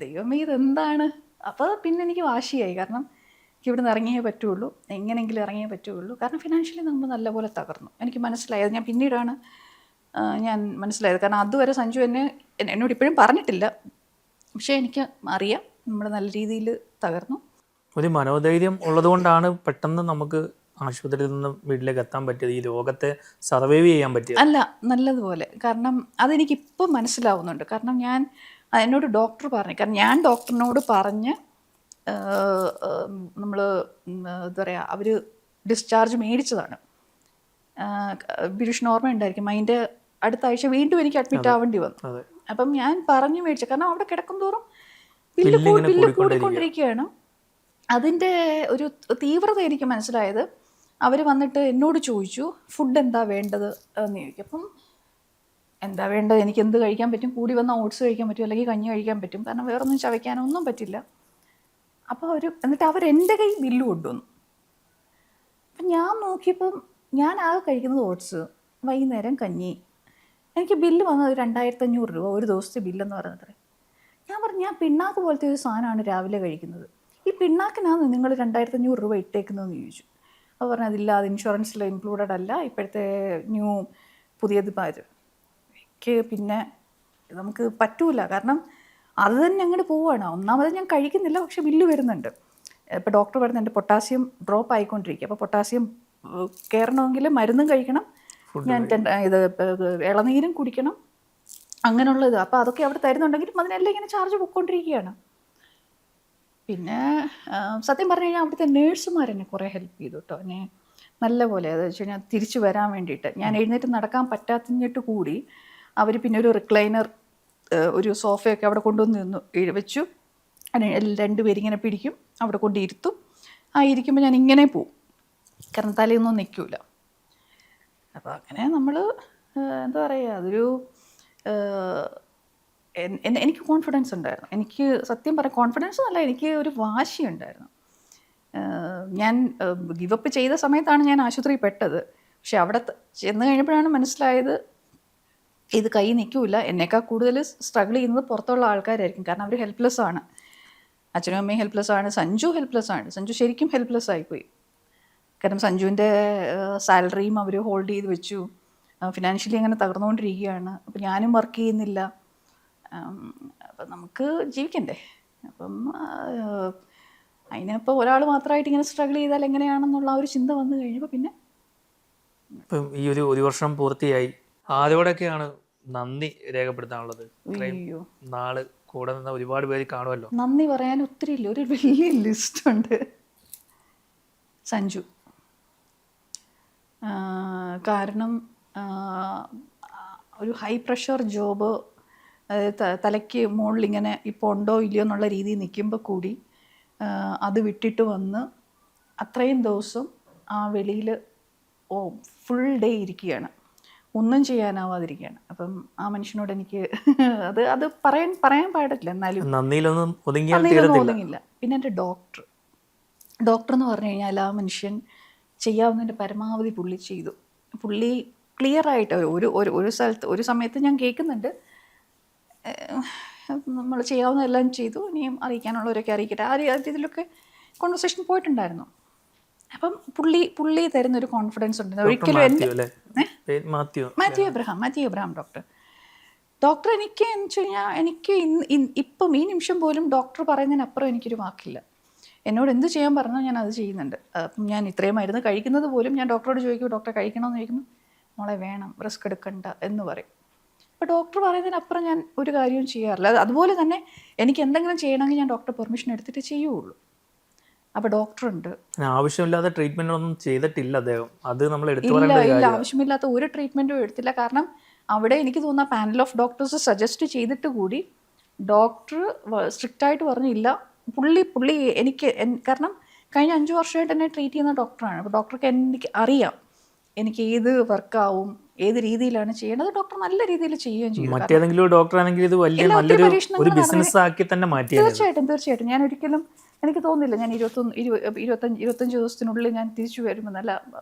ദൈവമേ ഇതെന്താണ്. അപ്പോൾ പിന്നെ എനിക്ക് വാശിയായി, കാരണം എനിക്ക് ഇവിടെ നിന്ന് ഇറങ്ങിയേ പറ്റുള്ളൂ, എങ്ങനെയെങ്കിലും ഇറങ്ങിയേ പറ്റുള്ളൂ. കാരണം ഫിനാൻഷ്യലി നമ്മൾ നല്ലപോലെ തകർന്നു. എനിക്ക് മനസ്സിലായത് ഞാൻ പിന്നീടാണ് മനസ്സിലായത്. കാരണം അതുവരെ സഞ്ജു എന്നോട് ഇപ്പോഴും പറഞ്ഞിട്ടില്ല, പക്ഷേ എനിക്ക് അറിയാം നമ്മൾ നല്ല രീതിയിൽ തകർന്നു. ഒരു മനോധൈര്യം ഉള്ളതുകൊണ്ടാണ് പെട്ടെന്ന് നമുക്ക് ആശുപത്രിയിൽ നിന്ന് വീട്ടിലേക്ക് എത്താൻ പറ്റിയത്, ഈ രോഗത്തെ സർവൈവ് ചെയ്യാൻ പറ്റിയത്. അല്ല, നല്ലതുപോലെ. കാരണം അതെനിക്കിപ്പം മനസ്സിലാവുന്നുണ്ട്. കാരണം എന്നോട് ഡോക്ടർ പറഞ്ഞു, കാരണം ഞാൻ ഡോക്ടറിനോട് പറഞ്ഞ് നമ്മൾ എന്താ പറയുക, അവർ ഡിസ്ചാർജ് മേടിച്ചതാണ്. ബിരുഷിന് ഓർമ്മ ഉണ്ടായിരിക്കും, അതിൻ്റെ അടുത്ത ആഴ്ച വീണ്ടും എനിക്ക് അഡ്മിറ്റ് ആവേണ്ടി വന്നു. അപ്പം ഞാൻ പറഞ്ഞു മേടിച്ചു, കാരണം അവിടെ കിടക്കും തോറും ബില്ല് കൂടിക്കൊണ്ടിരിക്കുകയാണ്. അതിൻ്റെ ഒരു തീവ്രത എനിക്ക് മനസ്സിലായത്, അവർ വന്നിട്ട് എന്നോട് ചോദിച്ചു ഫുഡ് എന്താ വേണ്ടത് എന്ന് ചോദിക്കും. അപ്പം എന്താ വേണ്ടത്, എനിക്ക് എന്ത് കഴിക്കാൻ പറ്റും, കൂടി വന്ന ഓട്സ് കഴിക്കാൻ പറ്റും, അല്ലെങ്കിൽ കഞ്ഞി കഴിക്കാൻ പറ്റും, കാരണം വേറൊന്നും ചവയ്ക്കാനോ ഒന്നും പറ്റില്ല. അപ്പോൾ എന്നിട്ട് എൻ്റെ കൈ ബില്ല് കൊണ്ടുവന്നു. അപ്പം ഞാൻ നോക്കിയപ്പം ഞാൻ ആകെ കഴിക്കുന്നത് ഓട്സ്, വൈകുന്നേരം കഞ്ഞി. എനിക്ക് ബില്ല് വന്നത് 2500 രൂപ ഒരു ദിവസത്തെ ബില്ലെന്ന് പറയുന്നത്. ഞാൻ പറഞ്ഞു, ഞാൻ പിണ്ണാക്ക് പോലത്തെ ഒരു സാധനമാണ് രാവിലെ കഴിക്കുന്നത്, ഈ പിണ്ണാക്കിനാണ് നിങ്ങൾ 2500 രൂപ ഇട്ടേക്കുന്നതെന്ന് ചോദിച്ചു. അപ്പോൾ പറഞ്ഞു അതില്ല, അത് ഇൻഷുറൻസിൽ ഇൻക്ലൂഡഡ് അല്ല, ഇപ്പോഴത്തെ പുതിയത് എനിക്ക് പിന്നെ നമുക്ക് പറ്റൂല, കാരണം അത് തന്നെ അങ്ങോട്ട് പോവുകയാണ്. ഒന്നാമത് ഞാൻ കഴിക്കുന്നില്ല, പക്ഷെ ബില്ല് വരുന്നുണ്ട്. ഇപ്പോൾ ഡോക്ടർ പറയുന്നത് എൻ്റെ പൊട്ടാസ്യം ഡ്രോപ്പ് ആയിക്കൊണ്ടിരിക്കുക, അപ്പോൾ പൊട്ടാസ്യം കയറണമെങ്കിൽ മരുന്നും കഴിക്കണം, ഞാൻ ഇളനീരും കുടിക്കണം, അങ്ങനെയുള്ളത്. അപ്പോൾ അതൊക്കെ അവിടെ തരുന്നുണ്ടെങ്കിലും അതിനെല്ലാം ഇങ്ങനെ ചാർജ് പൊയ്ക്കൊണ്ടിരിക്കുകയാണ്. പിന്നെ സത്യം പറഞ്ഞു കഴിഞ്ഞാൽ അവിടുത്തെ നേഴ്സുമാർ എന്നെ കുറേ ഹെൽപ്പ് ചെയ്തു കേട്ടോ, എന്നെ നല്ല പോലെ. അത് വെച്ച് കഴിഞ്ഞാൽ തിരിച്ചു വരാൻ വേണ്ടിയിട്ട് ഞാൻ എഴുന്നേറ്റ് നടക്കാൻ പറ്റാത്തിട്ട് കൂടി അവർ പിന്നെ ഒരു റിക്ലൈനർ, ഒരു സോഫയൊക്കെ അവിടെ കൊണ്ടുവന്ന് വെച്ചു. രണ്ടുപേരും ഇങ്ങനെ പിടിക്കും, അവിടെ കൊണ്ട് ഇരുത്തും. ഇരിക്കുമ്പോൾ ഞാൻ ഇങ്ങനെ പോവും, കാരണം തലയൊന്നും നിൽക്കില്ല. അപ്പോൾ അങ്ങനെ നമ്മൾ എന്താ പറയുക, അതൊരു എനിക്ക് കോൺഫിഡൻസ് ഉണ്ടായിരുന്നു. എനിക്ക് സത്യം പറയാം, കോൺഫിഡൻസ് എന്നല്ല, എനിക്ക് ഒരു വാശിയുണ്ടായിരുന്നു. ഞാൻ ഗിവപ്പ് ചെയ്ത സമയത്താണ് ഞാൻ ആശുപത്രിയിൽ പെട്ടത്. പക്ഷെ അവിടെ ചെന്ന് കഴിഞ്ഞപ്പോഴാണ് മനസ്സിലായത് ഇത് കൈ നിൽക്കില്ല. എന്നേക്കാൾ കൂടുതൽ സ്ട്രഗിൾ ചെയ്യുന്നത് പുറത്തുള്ള ആൾക്കാരായിരിക്കും, കാരണം അവർ ഹെൽപ്ലെസ് ആണ്. അച്ഛനും അമ്മയും ഹെൽപ്ലെസ് ആണ്, സഞ്ജു ഹെൽപ്ലെസ് ആണ്. സഞ്ജു ശരിക്കും ഹെൽപ്ലെസ് ആയിപ്പോയി, കാരണം സഞ്ജുവിൻ്റെ സാലറിയും അവർ ഹോൾഡ് ചെയ്ത് വെച്ചു, ഫിനാൻഷ്യലി അങ്ങനെ തകർന്നുകൊണ്ടിരിക്കുകയാണ്. അപ്പം ഞാനും വർക്ക് ചെയ്യുന്നില്ല, അപ്പം നമുക്ക് ജീവിക്കണ്ടേ. അപ്പം അതിനിപ്പോൾ ഒരാൾ മാത്രമായിട്ട് ഇങ്ങനെ സ്ട്രഗിൾ ചെയ്താൽ എങ്ങനെയാണെന്നുള്ള ഒരു ചിന്ത വന്നു കഴിഞ്ഞപ്പോൾ പിന്നെ ഇപ്പം ഈ ഒരു വർഷം പൂർത്തിയായി, ആരോടൊക്കെയാണ് നന്ദി രേഖപ്പെടുത്താനുള്ളത്? അയ്യോ, നാള് കൂടെ നിന്ന ഒരുപാട് പേര് കാണുമല്ലോ. നന്ദി പറയാൻ ഒത്തിരി ഇല്ല, ഒരു വലിയ ലിസ്റ്റ് ഉണ്ട്. സഞ്ജു, കാരണം ഒരു ഹൈ പ്രഷർ ജോബ്, തലയ്ക്ക് മുകളിൽ ഇങ്ങനെ ഇപ്പോൾ ഉണ്ടോ ഇല്ലയോ എന്നുള്ള രീതിയിൽ നിൽക്കുമ്പോൾ കൂടി അത് വിട്ടിട്ട് വന്ന് അത്രയും ദിവസം ആ വെളിയിൽ ഫുൾ ഡേ ഇരിക്കുകയാണ്, ഒന്നും ചെയ്യാനാവാതിരിക്കുകയാണ്. അപ്പം ആ മനുഷ്യനോട് എനിക്ക് അത് പറയാൻ പാടില്ല, എന്നാലും നന്ദിയിലൊന്നും ഒതുങ്ങില്ല. പിന്നെ എൻ്റെ ഡോക്ടർ എന്ന് പറഞ്ഞു കഴിഞ്ഞാൽ ആ മനുഷ്യൻ ചെയ്യാവുന്നതിൻ്റെ പരമാവധി പുള്ളി ചെയ്തു. പുള്ളി ക്ലിയറായിട്ട് ഒരു സ്ഥലത്ത് ഒരു സമയത്ത് ഞാൻ കേൾക്കുന്നുണ്ട്, നമ്മൾ ചെയ്യാവുന്നതെല്ലാം ചെയ്തു, ഇനിയും അറിയിക്കാനുള്ളവരൊക്കെ അറിയിക്കട്ടെ, ആ രീതിയിലൊക്കെ കോൺവെർസേഷൻ പോയിട്ടുണ്ടായിരുന്നു. അപ്പം പുള്ളി തരുന്നൊരു കോൺഫിഡൻസ് ഉണ്ട്. ഒരിക്കലും മാത്യു എബ്രഹാം ഡോക്ടർ എനിക്ക് എന്ന് വെച്ച് കഴിഞ്ഞാൽ, എനിക്ക് ഇപ്പം ഈ നിമിഷം പോലും ഡോക്ടർ പറയുന്നതിനപ്പുറം എനിക്കൊരു വാക്കില്ല. എന്നോട് എന്ത് ചെയ്യാൻ പറഞ്ഞാൽ ഞാൻ അത് ചെയ്യുന്നുണ്ട്. അപ്പം ഞാൻ ഇത്രയും മരുന്ന് കഴിക്കുന്നത് പോലും ഞാൻ ഡോക്ടറോട് ചോദിക്കും, ഡോക്ടറെ കഴിക്കണമെന്ന് ചോദിക്കുമ്പോൾ മോളെ വേണം, റിസ്ക് എടുക്കണ്ട എന്ന് പറയും. അപ്പോൾ ഡോക്ടർ പറയുന്നതിനപ്പുറം ഞാൻ ഒരു കാര്യവും ചെയ്യാറില്ല. അതുപോലെ തന്നെ എനിക്ക് എന്തെങ്കിലും ചെയ്യണമെങ്കിൽ ഞാൻ ഡോക്ടർ പെർമിഷൻ എടുത്തിട്ട് ചെയ്യുള്ളൂ. അപ്പോൾ ഡോക്ടറുണ്ട്, ആവശ്യമില്ലാത്ത ട്രീറ്റ്മെന്റ് ഒന്നും ചെയ്തിട്ടില്ല അദ്ദേഹം. അത് നമ്മൾ ഇല്ല, ആവശ്യമില്ലാത്ത ഒരു ട്രീറ്റ്മെൻറ്റും എടുത്തില്ല. കാരണം അവിടെ എനിക്ക് തോന്നുന്ന പാനൽ ഓഫ് ഡോക്ടേഴ്സ് സജസ്റ്റ് ചെയ്തിട്ട് കൂടി ഡോക്ടർ സ്ട്രിക്റ്റായിട്ട് പറഞ്ഞില്ല. പുള്ളി എനിക്ക് കാരണം കഴിഞ്ഞ 5 വർഷമായിട്ട് എന്നെ ട്രീറ്റ് ചെയ്യുന്ന ഡോക്ടറാണ്. അപ്പോൾ ഡോക്ടർക്ക് എനിക്ക് അറിയാം എനിക്ക് ഏത് വർക്കാവും, ഏത് രീതിയിലാണ് ചെയ്യേണ്ടത്. ഡോക്ടർ നല്ല രീതിയിൽ ചെയ്യുകയും ചെയ്തു. മറ്റേതെങ്കിലും ഡോക്ടർ ആണെങ്കിൽ ഇത് വലിയ നല്ലൊരു ഒരു ബിസിനസ് ആക്കി തന്നെ മാറ്റി. തീർച്ചയായിട്ടും ഞാൻ ഒരിക്കലും എനിക്ക് തോന്നുന്നില്ല ഞാൻ 25 ദിവസത്തിനുള്ളിൽ ഞാൻ തിരിച്ചു വരുമ്പോൾ നല്ല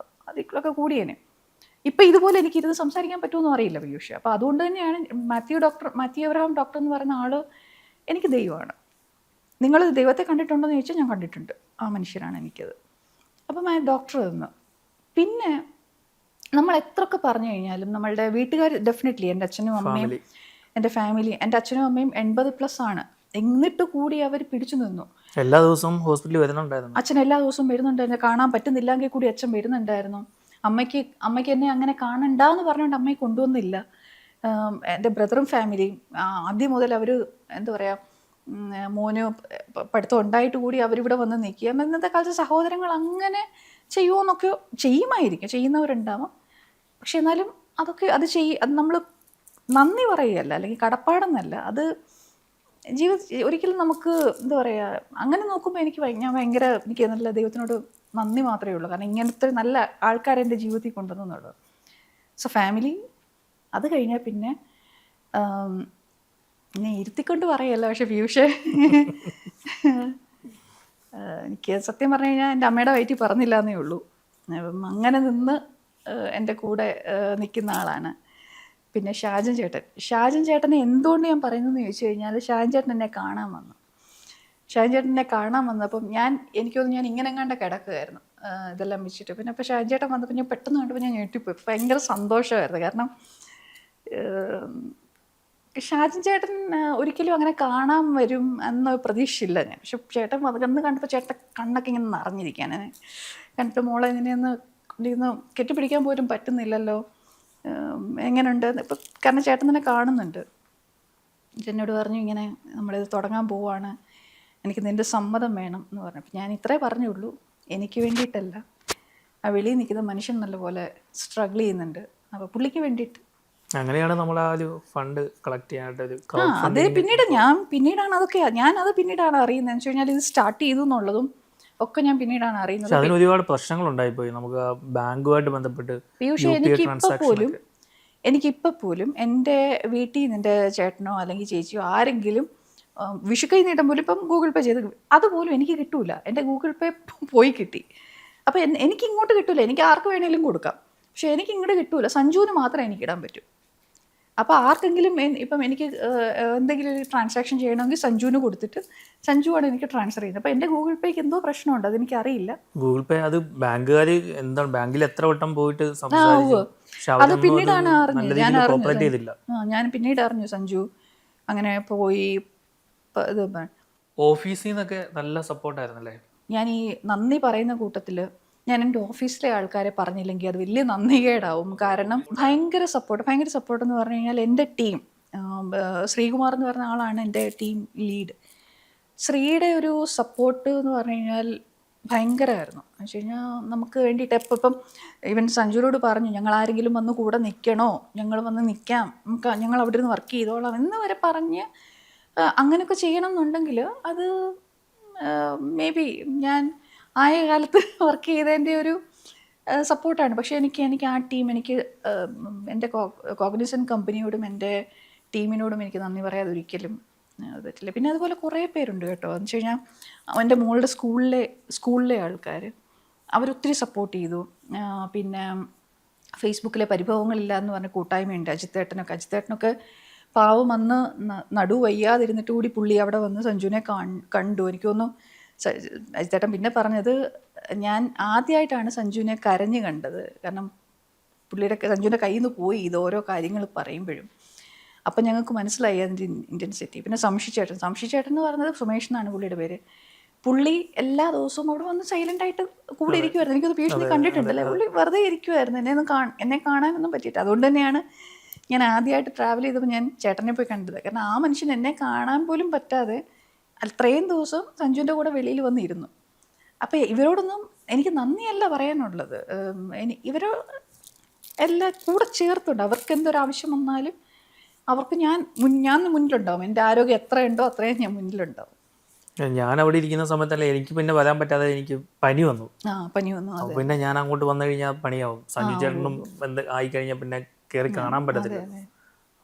അതിലൊക്കെ കൂടിയേനെ. ഇപ്പം ഇതുപോലെ എനിക്ക് ഇരുന്ന് സംസാരിക്കാൻ പറ്റുമെന്നും അറിയില്ല പീയൂഷ്. അപ്പോൾ അതുകൊണ്ട് തന്നെയാണ് മാത്യു എബ്രഹാം ഡോക്ടർ എന്ന് പറയുന്ന ആൾ എനിക്ക് ദൈവമാണ്. നിങ്ങൾ ദൈവത്തെ കണ്ടിട്ടുണ്ടോ എന്ന് ചോദിച്ചാൽ ഞാൻ കണ്ടിട്ടുണ്ട്. ആ മനുഷ്യരാണ് എനിക്കത്. അപ്പം ആ ഡോക്ടർ തന്നു. പിന്നെ നമ്മൾ എത്രയൊക്കെ പറഞ്ഞു കഴിഞ്ഞാലും നമ്മളുടെ വീട്ടുകാർ ഡെഫിനറ്റ്ലി എൻ്റെ അച്ഛനും അമ്മയും എൻ്റെ ഫാമിലി, എൻ്റെ അച്ഛനും അമ്മയും 80+ ആണ്. എന്നിട്ട് കൂടി അവർ പിടിച്ചു നിന്നു. എല്ലാ ദിവസവും ഹോസ്പിറ്റലിൽ വരുന്നുണ്ടായിരുന്നു. അച്ഛൻ എല്ലാ ദിവസവും വരുന്നുണ്ടായിരുന്നു. കാണാൻ പറ്റുന്നില്ലെങ്കിൽ കൂടി അച്ഛൻ വരുന്നുണ്ടായിരുന്നു. അമ്മയ്ക്ക് എന്നെ അങ്ങനെ കാണണ്ടെന്ന് പറഞ്ഞുകൊണ്ട് അമ്മയെ കൊണ്ടുവന്നില്ല. എൻ്റെ ബ്രദറും ഫാമിലിയും ആദ്യം മുതൽ അവർ എന്താ പറയുക, മോന് പഠിത്തം ഉണ്ടായിട്ട് കൂടി അവരിവിടെ വന്ന് നിൽക്കുക. ഇന്നത്തെ കാലത്ത് സഹോദരങ്ങൾ അങ്ങനെ ചെയ്യുമോന്നൊക്കെ ചെയ്യുമായിരിക്കും, ചെയ്യുന്നവരുണ്ടാവാം. പക്ഷെ എന്നാലും അത് നമ്മൾ നന്ദി പറയുകയല്ല, അല്ലെങ്കിൽ കടപ്പാടെന്നല്ല, അത് ഒരിക്കലും നമുക്ക് എന്താ പറയുക, അങ്ങനെ നോക്കുമ്പോൾ എനിക്ക് നല്ല ദൈവത്തിനോട് നന്ദി മാത്രമേ ഉള്ളൂ. കാരണം ഇങ്ങനത്തെ നല്ല ആൾക്കാരെ എൻ്റെ ജീവിതത്തിൽ കൊണ്ടുവന്നുള്ളത്. So family. അത് കഴിഞ്ഞാൽ പിന്നെ എന്നെ ഇരുത്തിക്കൊണ്ട് പറയല്ല, പക്ഷെ എനിക്ക് സത്യം പറഞ്ഞു കഴിഞ്ഞാൽ എൻ്റെ അമ്മയുടെ വയറ്റിൽ പറഞ്ഞില്ല എന്നേ ഉള്ളൂ. അങ്ങനെ നിന്ന് എൻ്റെ കൂടെ നിൽക്കുന്ന ആളാണ്. പിന്നെ ഷാജൻ ചേട്ടനെ എന്തുകൊണ്ട് ഞാൻ പറയുന്നതെന്ന് ചോദിച്ചു കഴിഞ്ഞാൽ, ഷാജൻ ചേട്ടൻ എന്നെ കാണാൻ വന്നപ്പം എനിക്ക് തോന്നുന്നു ഞാൻ ഇങ്ങനെ കണ്ട കിടക്കുകയായിരുന്നു ഇതെല്ലാം വെച്ചിട്ട്. പിന്നെ അപ്പോൾ ഷാജൻ ചേട്ടൻ വന്നപ്പോൾ ഞാൻ പെട്ടെന്ന് കണ്ടപ്പോൾ ഞാൻ ഞെട്ടിപ്പോയി. ഭയങ്കര സന്തോഷമായിരുന്നു. കാരണം ഷാജൻ ചേട്ടൻ ഒരിക്കലും അങ്ങനെ കാണാൻ വരും എന്ന പ്രതീക്ഷയില്ല ഞാൻ. പക്ഷെ ചേട്ടൻ അന്ന് കണ്ടപ്പോൾ ചേട്ടൻ കണ്ണൊക്കെ ഇങ്ങനെ നിറഞ്ഞിരിക്കാൻ കണ്ടിട്ട്, മോളെ ഇതിനെ കെട്ടിപ്പിടിക്കാൻ പോലും പറ്റുന്നില്ലല്ലോ, എങ്ങനെയുണ്ട് ഇപ്പം. കാരണം ചേട്ടൻ തന്നെ കാണുന്നുണ്ട്. എന്നോട് പറഞ്ഞു ഇങ്ങനെ നമ്മളിത് തുടങ്ങാൻ പോവാണ്, എനിക്ക് നിൻ്റെ സമ്മതം വേണം എന്ന് പറഞ്ഞു. അപ്പം ഞാൻ ഇത്രേ പറഞ്ഞുള്ളൂ, എനിക്ക് വേണ്ടിയിട്ടല്ല, ആ വെളിയിൽ നിൽക്കുന്ന മനുഷ്യൻ നല്ലപോലെ സ്ട്രഗിൾ ചെയ്യുന്നുണ്ട്, അപ്പോൾ പുള്ളിക്ക് വേണ്ടിയിട്ട്. അങ്ങനെയാണ് നമ്മൾ ആ ഒരു ഫണ്ട് കളക്ട് ചെയ്യാനായിട്ടൊരു അത് ഞാനത് പിന്നീടാണ് അറിയുന്നത്. എന്ന് വെച്ച് കഴിഞ്ഞാൽ ഇത് സ്റ്റാർട്ട് ചെയ്തു എന്നുള്ളതും ഒക്കെ ഞാൻ പിന്നീടാണ് അറിയുന്നത്. അതിന് ഒരുപാട് പ്രശ്നങ്ങൾ ഉണ്ടായിപ്പോയി നമുക്ക് ബാങ്കുമായിട്ട് ബന്ധപ്പെട്ട്. എനിക്കിപ്പോൾ പോലും എൻ്റെ വീട്ടിൽ നിൻ്റെ ചേട്ടനോ അല്ലെങ്കിൽ ചേച്ചിയോ ആരെങ്കിലും വിഷുക്കൈ നീട്ടം പോലും ഇപ്പം ഗൂഗിൾ പേ ചെയ്ത് അതുപോലും എനിക്ക് കിട്ടൂല. എൻ്റെ ഗൂഗിൾ പേ പോയി കിട്ടി. അപ്പോൾ എനിക്ക് ഇങ്ങോട്ട് കിട്ടൂല. എനിക്ക് ആർക്ക് വേണേലും കൊടുക്കാം, പക്ഷെ എനിക്ക് ഇങ്ങോട്ട് കിട്ടൂല. സഞ്ജുവിന് മാത്രമേ എനിക്ക് ഇടാൻ പറ്റൂ. അപ്പോൾ ആർക്കെങ്കിലും ഇപ്പം എനിക്ക് എന്തെങ്കിലും ഒരു ട്രാൻസാക്ഷൻ ചെയ്യണമെങ്കിൽ സഞ്ജുവിന് കൊടുത്തിട്ട് സഞ്ജുവാണ് എനിക്ക് ട്രാൻസ്ഫർ ചെയ്യുന്നത്. അപ്പോൾ എൻ്റെ ഗൂഗിൾ പേക്ക് എന്തോ പ്രശ്നമുണ്ട്, അതെനിക്കറിയില്ല. ഗൂഗിൾ പേ അത് ബാങ്കുകാർ എന്താണ് ബാങ്കിൽ എത്ര വട്ടം പോയിട്ട് അത് പിന്നീടാണ് അറിഞ്ഞത്. ഞാൻ പിന്നീട് അറിഞ്ഞു സഞ്ജു അങ്ങനെ പോയി. ഓഫീസിൽ നിന്നൊക്കെ നല്ല സപ്പോർട്ടായിരുന്നല്ലേ. ഞാൻ ഈ നന്ദി പറയുന്ന കൂട്ടത്തിൽ ഞാൻ എൻ്റെ ഓഫീസിലെ ആൾക്കാരെ പറഞ്ഞില്ലെങ്കിൽ അത് വലിയ നന്ദികേടാവും. കാരണം ഭയങ്കര സപ്പോർട്ട് എന്ന് പറഞ്ഞു കഴിഞ്ഞാൽ എൻ്റെ ടീം, ശ്രീകുമാർ എന്ന് പറഞ്ഞ ആളാണ് എൻ്റെ ടീം ലീഡ്. ശ്രീയുടെ ഒരു സപ്പോർട്ട് എന്ന് പറഞ്ഞു കഴിഞ്ഞാൽ ഭയങ്കരമായിരുന്നു. എന്ന് വെച്ച് കഴിഞ്ഞാൽ നമുക്ക് വേണ്ടിയിട്ട് ഇപ്പം ഈവൻ സഞ്ജുവിനോട് പറഞ്ഞു, ഞങ്ങൾ ആരെങ്കിലും വന്ന് കൂടെ നിൽക്കണോ, ഞങ്ങൾ വന്ന് നിൽക്കാം, ഞങ്ങൾ അവിടെ നിന്ന് വർക്ക് ചെയ്തോളാം എന്ന് വരെ പറഞ്ഞ് അങ്ങനെയൊക്കെ ചെയ്യണം എന്നുണ്ടെങ്കിൽ അത് മേ ബി ഞാൻ ആയ കാലത്ത് വർക്ക് ചെയ്തതിൻ്റെ ഒരു സപ്പോർട്ടാണ്. പക്ഷേ എനിക്ക് ആ ടീം, എനിക്ക് എൻ്റെ കോഗ്നിസൻറ്റ് കമ്പനിയോടും എൻ്റെ ടീമിനോടും എനിക്ക് നന്ദി പറയാതെ ഒരിക്കലും പറ്റില്ല. പിന്നെ അതുപോലെ കുറേ പേരുണ്ട് കേട്ടോ. എന്ന് വെച്ച് കഴിഞ്ഞാൽ എൻ്റെ മോളുടെ സ്കൂളിലെ ആൾക്കാർ അവരൊത്തിരി സപ്പോർട്ട് ചെയ്തു. പിന്നെ ഫേസ്ബുക്കിലെ പരിഭവങ്ങളില്ല എന്ന് പറഞ്ഞ കൂട്ടായ്മയുണ്ട്. അജിത്തേട്ടനൊക്കെ പാവം അന്ന് നടുവയ്യാതിരുന്നിട്ട് കൂടി പുള്ളി അവിടെ വന്ന് സഞ്ജുവിനെ കണ്ടു. എനിക്ക് തോന്നുന്നു അജിത്തേട്ടൻ പിന്നെ പറഞ്ഞത്, ഞാൻ ആദ്യമായിട്ടാണ് സഞ്ജുവിനെ കരഞ്ഞു കണ്ടത്. കാരണം സഞ്ജുവിൻ്റെ കയ്യിൽ നിന്ന് പോയി ഇത് ഓരോ കാര്യങ്ങൾ പറയുമ്പോഴും. അപ്പം ഞങ്ങൾക്ക് മനസ്സിലായി അതിൻ്റെ ഇൻറ്റൻസിറ്റി. പിന്നെ സംശിച്ചേട്ടൻ എന്ന് പറഞ്ഞത് സുമേഷ് എന്നാണ് പുള്ളിയുടെ പേര്. പുള്ളി എല്ലാ ദിവസവും അവിടെ വന്ന് സൈലൻ്റായിട്ട് കൂടെ ഇരിക്കുമായിരുന്നു. എനിക്കത് ഭീഷണി കണ്ടിട്ടുണ്ടല്ലേ. പുള്ളി വെറുതെ ഇരിക്കുമായിരുന്നു, എന്നെ കാണാനൊന്നും പറ്റിയിട്ട്. അതുകൊണ്ട് തന്നെയാണ് ഞാൻ ആദ്യമായിട്ട് ട്രാവൽ ചെയ്തപ്പോൾ ഞാൻ ചേട്ടനെ പോയി കണ്ടത്. കാരണം ആ മനുഷ്യൻ എന്നെ കാണാൻ പോലും പറ്റാതെ അത്രയും ദിവസം സഞ്ജുവിൻ്റെ കൂടെ വെളിയിൽ വന്നിരുന്നു. അപ്പോൾ ഇവരോടൊന്നും എനിക്ക് നന്ദിയല്ല പറയാനുള്ളത്, ഇവരോ എല്ലാം കൂടെ ചേർത്തുണ്ട്. അവർക്ക് എന്തൊരാവശ്യം വന്നാലും അവർക്ക് ഞാൻ മുന്നിലുണ്ടാവും. എൻ്റെ ആരോഗ്യം എത്രയുണ്ടോ അത്രയും ഞാൻ മുന്നിലുണ്ടാവും. ഞാൻ അവിടെ ഇരിക്കുന്ന സമയത്തല്ലേ എനിക്ക് പിന്നെ വരാൻ പറ്റാതെ എനിക്ക് പനി വന്നു. പിന്നെ ഞാൻ അങ്ങോട്ട് വന്നു കഴിഞ്ഞാൽ പണിയാവും. സഞ്ജു ചേട്ടനും ആയിക്കഴിഞ്ഞാൽ പിന്നെ കയറി കാണാൻ പറ്റത്തില്ല.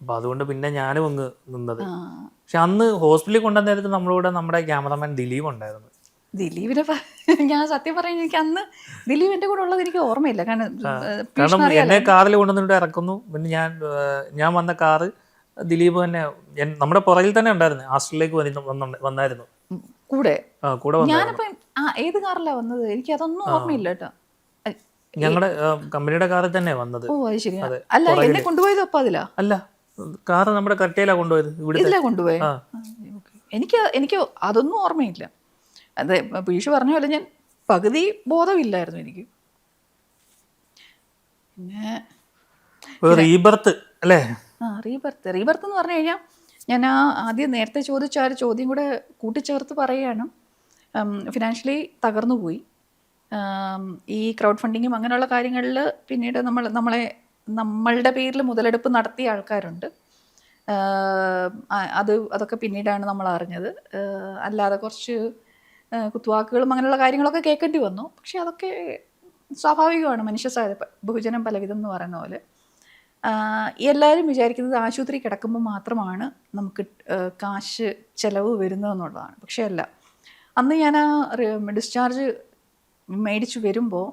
അപ്പൊ അതുകൊണ്ട് പിന്നെ ഞാനും അങ്ങ് നിന്നത്. പക്ഷെ അന്ന് ഹോസ്പിറ്റലിൽ കൊണ്ടുവന്ന നേരത്ത് നമ്മളോട് നമ്മുടെ ക്യാമറമാൻ ദിലീപ് ഉണ്ടായിരുന്നു. ദിലീപിനെ ഞാൻ സത്യം പറയാൻ എനിക്ക് അന്ന് ദിലീപ് എൻ്റെ കൂടെ ഉള്ളത് എനിക്ക് ഓർമ്മയില്ല. കാരണം എന്നെ കാറിൽ കൊണ്ടുവന്നിട്ട് ഇറക്കുന്നു. പിന്നെ ഞാൻ വന്ന കാറ് ദിലീപ് തന്നെ നമ്മുടെ പുറകിൽ തന്നെ ഉണ്ടായിരുന്നു. ഹോസ്റ്റലിലേക്ക് വന്നായിരുന്നു കൂടെ. ഞാനിപ്പോ ഏത് കാറിലാണ് വന്നത് എനിക്ക് അതൊന്നും ഓർമ്മയില്ല കേട്ടോ. ഞങ്ങളുടെ കമ്പനിയുടെ കാറിൽ തന്നെ വന്നത്. ഓ അത് ശരി. അല്ല എന്നെ കൊണ്ടുപോയത് അപ്പൊ അതിലാ? അല്ല, കാറ് നമ്മുടെ കട്ടയിലാ കൊണ്ടുപോയത്. ഇവിടെ കൊണ്ടുപോയത് എനിക്ക് അതൊന്നും ഓർമ്മയില്ല. അത് പീഷ് പറഞ്ഞ പോലെ ഞാൻ പകുതി ബോധമില്ലായിരുന്നു എനിക്ക്. പിന്നെ റീബർത്ത് അല്ലേ? റീബർത്ത് എന്ന് പറഞ്ഞു കഴിഞ്ഞാൽ ഞാൻ ആദ്യം നേരത്തെ ചോദിച്ച ആ ഒരു ചോദ്യം കൂടെ കൂട്ടിച്ചേർത്ത് പറയുകയാണ്. ഫിനാൻഷ്യലി തകർന്നു പോയി. ഈ ക്രൗഡ് ഫണ്ടിങ്ങും അങ്ങനെയുള്ള കാര്യങ്ങളിൽ പിന്നീട് നമ്മളുടെ പേരിൽ മുതലെടുപ്പ് നടത്തിയ ആൾക്കാരുണ്ട്. അതൊക്കെ പിന്നീടാണ് നമ്മൾ അറിഞ്ഞത്. അല്ലാതെ കുറച്ച് കുത്തുവാക്കുകളും അങ്ങനെയുള്ള കാര്യങ്ങളൊക്കെ കേൾക്കേണ്ടി വന്നു. പക്ഷെ അതൊക്കെ സ്വാഭാവികമാണ്. മനുഷ്യ ബഹുജനം പലവിധം എന്ന് പറയുന്ന പോലെ എല്ലാവരും വിചാരിക്കുന്നത് ആശുപത്രി കിടക്കുമ്പോൾ മാത്രമാണ് നമുക്ക് കാശ് ചിലവ് വരുന്നതെന്നുള്ളതാണ്. പക്ഷേ അല്ല. അന്ന് ഞാൻ ആ ഡിസ്ചാർജ് മേടിച്ച് വരുമ്പോൾ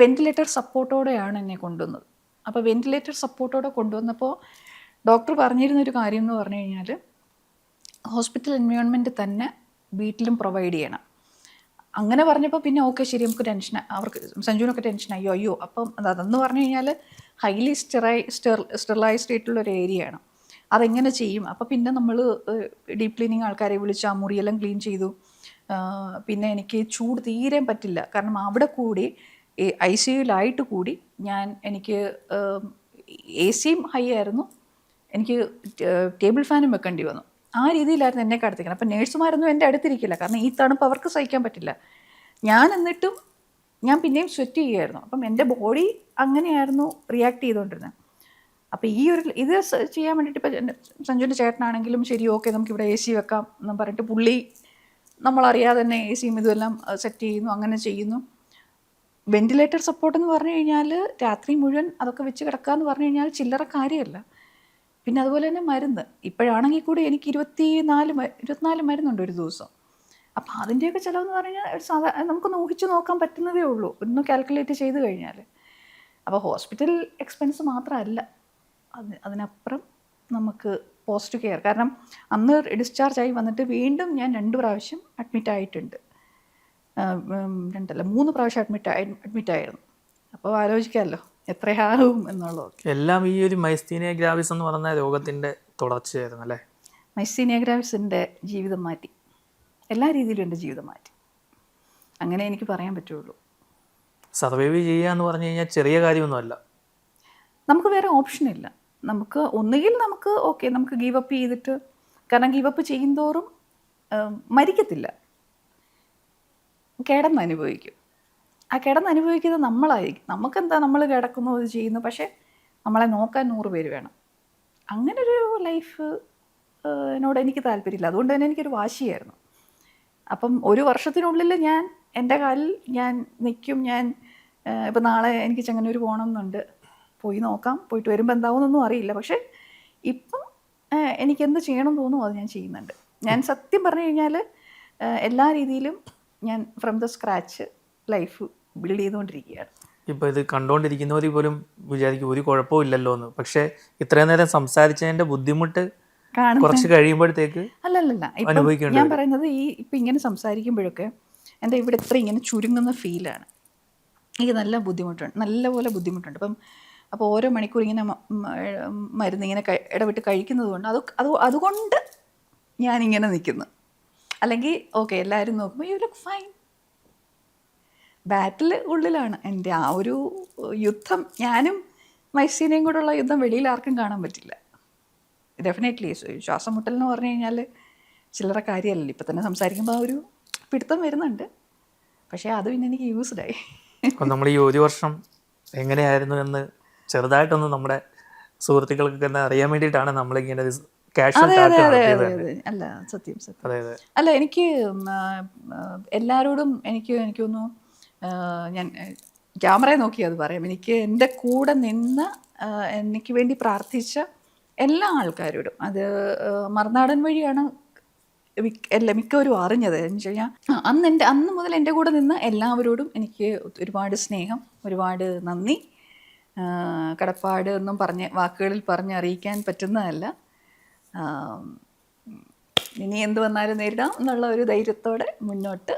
വെന്റിലേറ്റർ സപ്പോർട്ടോടെയാണ് എന്നെ കൊണ്ടുവന്നത്. അപ്പോൾ വെന്റിലേറ്റർ സപ്പോർട്ടോടെ കൊണ്ടുവന്നപ്പോൾ ഡോക്ടർ പറഞ്ഞിരുന്നൊരു കാര്യം എന്ന് പറഞ്ഞു കഴിഞ്ഞാൽ ഹോസ്പിറ്റൽ എൻവയോൺമെൻറ്റ് തന്നെ വീട്ടിലും പ്രൊവൈഡ് ചെയ്യണം. അങ്ങനെ പറഞ്ഞപ്പോൾ പിന്നെ ഓക്കെ ശരി, നമുക്ക് അവർക്ക് സഞ്ജുവിനൊക്കെ ടെൻഷനായി. അയ്യോ അപ്പം അതെന്ന് പറഞ്ഞു കഴിഞ്ഞാൽ ഹൈലി സ്റ്റെറിലൈസ്ഡ് ആയിട്ടുള്ളൊരു ഏരിയയാണ്. അതെങ്ങനെ ചെയ്യും? അപ്പോൾ പിന്നെ നമ്മൾ ഡീപ്പ് ക്ലീനിങ് ആൾക്കാരെ വിളിച്ച് ആ മുറിയെല്ലാം ക്ലീൻ ചെയ്തു. പിന്നെ എനിക്ക് ചൂട് തീരെ പറ്റില്ല. കാരണം അവിടെ കൂടി ICUലായിട്ട് കൂടി എനിക്ക് AC ഹൈ ആയിരുന്നു. എനിക്ക് ടേബിൾ ഫാനും വെക്കേണ്ടി വന്നു. ആ രീതിയിലായിരുന്നു എന്നെ കടത്തിക്കുന്നത്. അപ്പം നേഴ്സുമാരൊന്നും എൻ്റെ അടുത്തിരിക്കില്ല. കാരണം ഈ തണുപ്പ് അവർക്ക് സഹിക്കാൻ പറ്റില്ല. എന്നിട്ടും ഞാൻ പിന്നെയും സ്വെറ്റ് ചെയ്യുമായിരുന്നു. അപ്പം എൻ്റെ ബോഡി അങ്ങനെയായിരുന്നു റിയാക്ട് ചെയ്തുകൊണ്ടിരുന്നത്. അപ്പോൾ ഇത് ചെയ്യാൻ വേണ്ടിയിട്ട് ഇപ്പം സഞ്ജുവിൻ്റെ ചേട്ടനാണെങ്കിലും ശരി, ഓക്കെ നമുക്കിവിടെ AC വെക്കാം എന്ന് പറഞ്ഞിട്ട് പുള്ളി നമ്മളറിയാതെ തന്നെ ACയും ഇതുമെല്ലാം സെറ്റ് ചെയ്യുന്നു, അങ്ങനെ ചെയ്യുന്നു. വെന്റിലേറ്റർ സപ്പോർട്ട് എന്ന് പറഞ്ഞു കഴിഞ്ഞാൽ രാത്രി മുഴുവൻ അതൊക്കെ വെച്ച് കിടക്കുക എന്ന് പറഞ്ഞു കഴിഞ്ഞാൽ ചില്ലറ കാര്യമല്ല. പിന്നെ അതുപോലെ തന്നെ മരുന്ന് ഇപ്പോഴാണെങ്കിൽ കൂടി എനിക്ക് 24 മരുന്നുണ്ട് ഒരു ദിവസം. അപ്പോൾ അതിൻ്റെയൊക്കെ ചിലവെന്ന് പറഞ്ഞു കഴിഞ്ഞാൽ നമുക്കൊന്ന് ഊഹിച്ച് നോക്കാൻ പറ്റുന്നതേ ഉള്ളൂ, ഒന്ന് കാൽക്കുലേറ്റ് ചെയ്ത് കഴിഞ്ഞാൽ. അപ്പോൾ ഹോസ്പിറ്റൽ എക്സ്പെൻസ് മാത്രമല്ല, അതിനപ്പുറം നമുക്ക് പോസ്റ്റ് കെയർ. കാരണം അന്ന് ഡിസ്ചാർജ് ആയി വന്നിട്ട് വീണ്ടും ഞാൻ 2 പ്രാവശ്യം അഡ്മിറ്റ് ആയിട്ടുണ്ട്. 3 പ്രാവശ്യം അഡ്മിറ്റ് ആയിരുന്നു. അപ്പോൾ ആലോചിക്കാമല്ലോ എത്രയാകും എന്നുള്ളത്. എല്ലാം ഈ ഒരു മൈസ്തീനിയ ഗ്രാവിസ് എന്ന് പറയുന്ന രോഗത്തിൻ്റെ തുടർച്ചയായിരുന്നു അല്ലേ? മൈസ്തീനിയ ഗ്രാവിസിൻ്റെ ജീവിതം മാറ്റി, എല്ലാ രീതിയിലും എൻ്റെ ജീവിതം മാറ്റി. അങ്ങനെ എനിക്ക് പറയാൻ പറ്റുള്ളൂ. സർവൈവ് ചെയ്യുക എന്ന് പറഞ്ഞു കഴിഞ്ഞാൽ ചെറിയ കാര്യമൊന്നുമല്ല. നമുക്ക് വേറെ ഓപ്ഷനില്ല. നമുക്ക് ഒന്നുകിൽ നമുക്ക് ഗീവ് അപ്പ് ചെയ്തിട്ട്, കാരണം ഗീവ് അപ്പ് ചെയ്യുന്തോറും മരിക്കത്തില്ല, കിടന്നനുഭവിക്കും. ആ കിടന്നനുഭവിക്കുന്നത് നമ്മളായിരിക്കും. നമുക്കെന്താ, നമ്മൾ കിടക്കുന്നു, അത് ചെയ്യുന്നു, പക്ഷേ നമ്മളെ നോക്കാൻ 100 പേര് വേണം. അങ്ങനൊരു ലൈഫ് എന്നോട് എനിക്ക് താല്പര്യമില്ല. അതുകൊണ്ട് തന്നെ എനിക്കൊരു വാശിയായിരുന്നു. അപ്പം 1 വർഷത്തിനുള്ളിൽ എൻ്റെ കാലിൽ ഞാൻ നിൽക്കും. ഇപ്പം നാളെ എനിക്ക് ചെങ്ങന്നൂർ പോകണമെന്നുണ്ട്, പോയി നോക്കാം. പോയിട്ട് വരുമ്പോൾ എന്താവുമെന്നൊന്നും അറിയില്ല. പക്ഷേ ഇപ്പം എനിക്കെന്ത് ചെയ്യണമെന്ന് തോന്നുമോ അത് ഞാൻ ചെയ്യുന്നുണ്ട്. ഞാൻ സത്യം പറഞ്ഞു കഴിഞ്ഞാൽ എല്ലാ രീതിയിലും ഞാൻ from the scratch life build ചെയ്തുകൊണ്ടിരിക്കുകയാണ്. ഇപ്പോൾ ഇത് കണ്ടുകൊണ്ടിരിക്കുന്നവർ പോലും വിചാരിക്കും ഒരു കുഴപ്പമില്ലല്ലോ എന്ന്. പക്ഷേ ഇത്രയും നേരം സംസാരിച്ചതിൻ്റെ ബുദ്ധിമുട്ട് കുറച്ച് കഴിയുമ്പോഴത്തേക്ക് ഇപ്പം ഞാൻ പറയുന്നത് ഇപ്പം ഇങ്ങനെ സംസാരിക്കുമ്പോഴൊക്കെ എൻ്റെ ഇവിടെ ഇത്ര ഇങ്ങനെ ചുരുങ്ങുന്ന ഫീലാണ്. എനിക്ക് നല്ലപോലെ ബുദ്ധിമുട്ടുണ്ട്. അപ്പോൾ ഓരോ മണിക്കൂർ ഇങ്ങനെ മരുന്ന് ഇങ്ങനെ ഇടവിട്ട് കഴിക്കുന്നത് കൊണ്ട് അതുകൊണ്ട് ഞാനിങ്ങനെ നിൽക്കുന്നു. അല്ലെങ്കിൽ ഓക്കെ എല്ലാവരും നോക്കുമ്പോൾ യു ലുക്ക് ഫൈൻ. ബാറ്റിൽ ഉള്ളിലാണ് എൻ്റെ ആ ഒരു യുദ്ധം. ഞാനും മൈസീനയും കൂടെയുള്ള യുദ്ധം വെളിയിൽ ആർക്കും കാണാൻ പറ്റില്ല. ഡെഫിനറ്റ്ലി ശ്വാസം മുട്ടൽ എന്ന് പറഞ്ഞു കഴിഞ്ഞാൽ ചില്ലറ കാര്യമല്ലല്ലോ. ഇപ്പം തന്നെ സംസാരിക്കുമ്പോൾ ഒരു പിടുത്തം വരുന്നുണ്ട്. പക്ഷേ അത് പിന്നെ എനിക്ക് യൂസ്ഡായി. അപ്പം നമ്മൾ ഈ 1 വർഷം എങ്ങനെയായിരുന്നു എന്ന് ചെറുതായിട്ടൊന്ന് നമ്മുടെ സുഹൃത്തുക്കൾക്ക് തന്നെ അറിയാൻ വേണ്ടിയിട്ടാണ് നമ്മളിങ്ങനെ അല്ല സത്യം അല്ല, എനിക്ക് എല്ലാവരോടും എനിക്കൊന്നു ഞാൻ ക്യാമറയെ നോക്കി അത് പറയാം. എനിക്ക് എൻ്റെ കൂടെ നിന്ന് എനിക്ക് വേണ്ടി പ്രാർത്ഥിച്ച എല്ലാ ആൾക്കാരോടും, അത് മറുനാടൻ വഴിയാണ് മിക്കവരും അറിഞ്ഞത്. എന്ന് വെച്ച് കഴിഞ്ഞാൽ അന്ന് മുതൽ എൻ്റെ കൂടെ നിന്ന് എല്ലാവരോടും എനിക്ക് ഒരുപാട് സ്നേഹം, ഒരുപാട് നന്ദി, കടപ്പാട് ഒന്നും വാക്കുകളിൽ പറഞ്ഞറിയിക്കാൻ പറ്റുന്നതല്ല. ഇനി എന്ത് വന്നാലും നേരിടാം എന്നുള്ള ഒരു ധൈര്യത്തോടെ മുന്നോട്ട്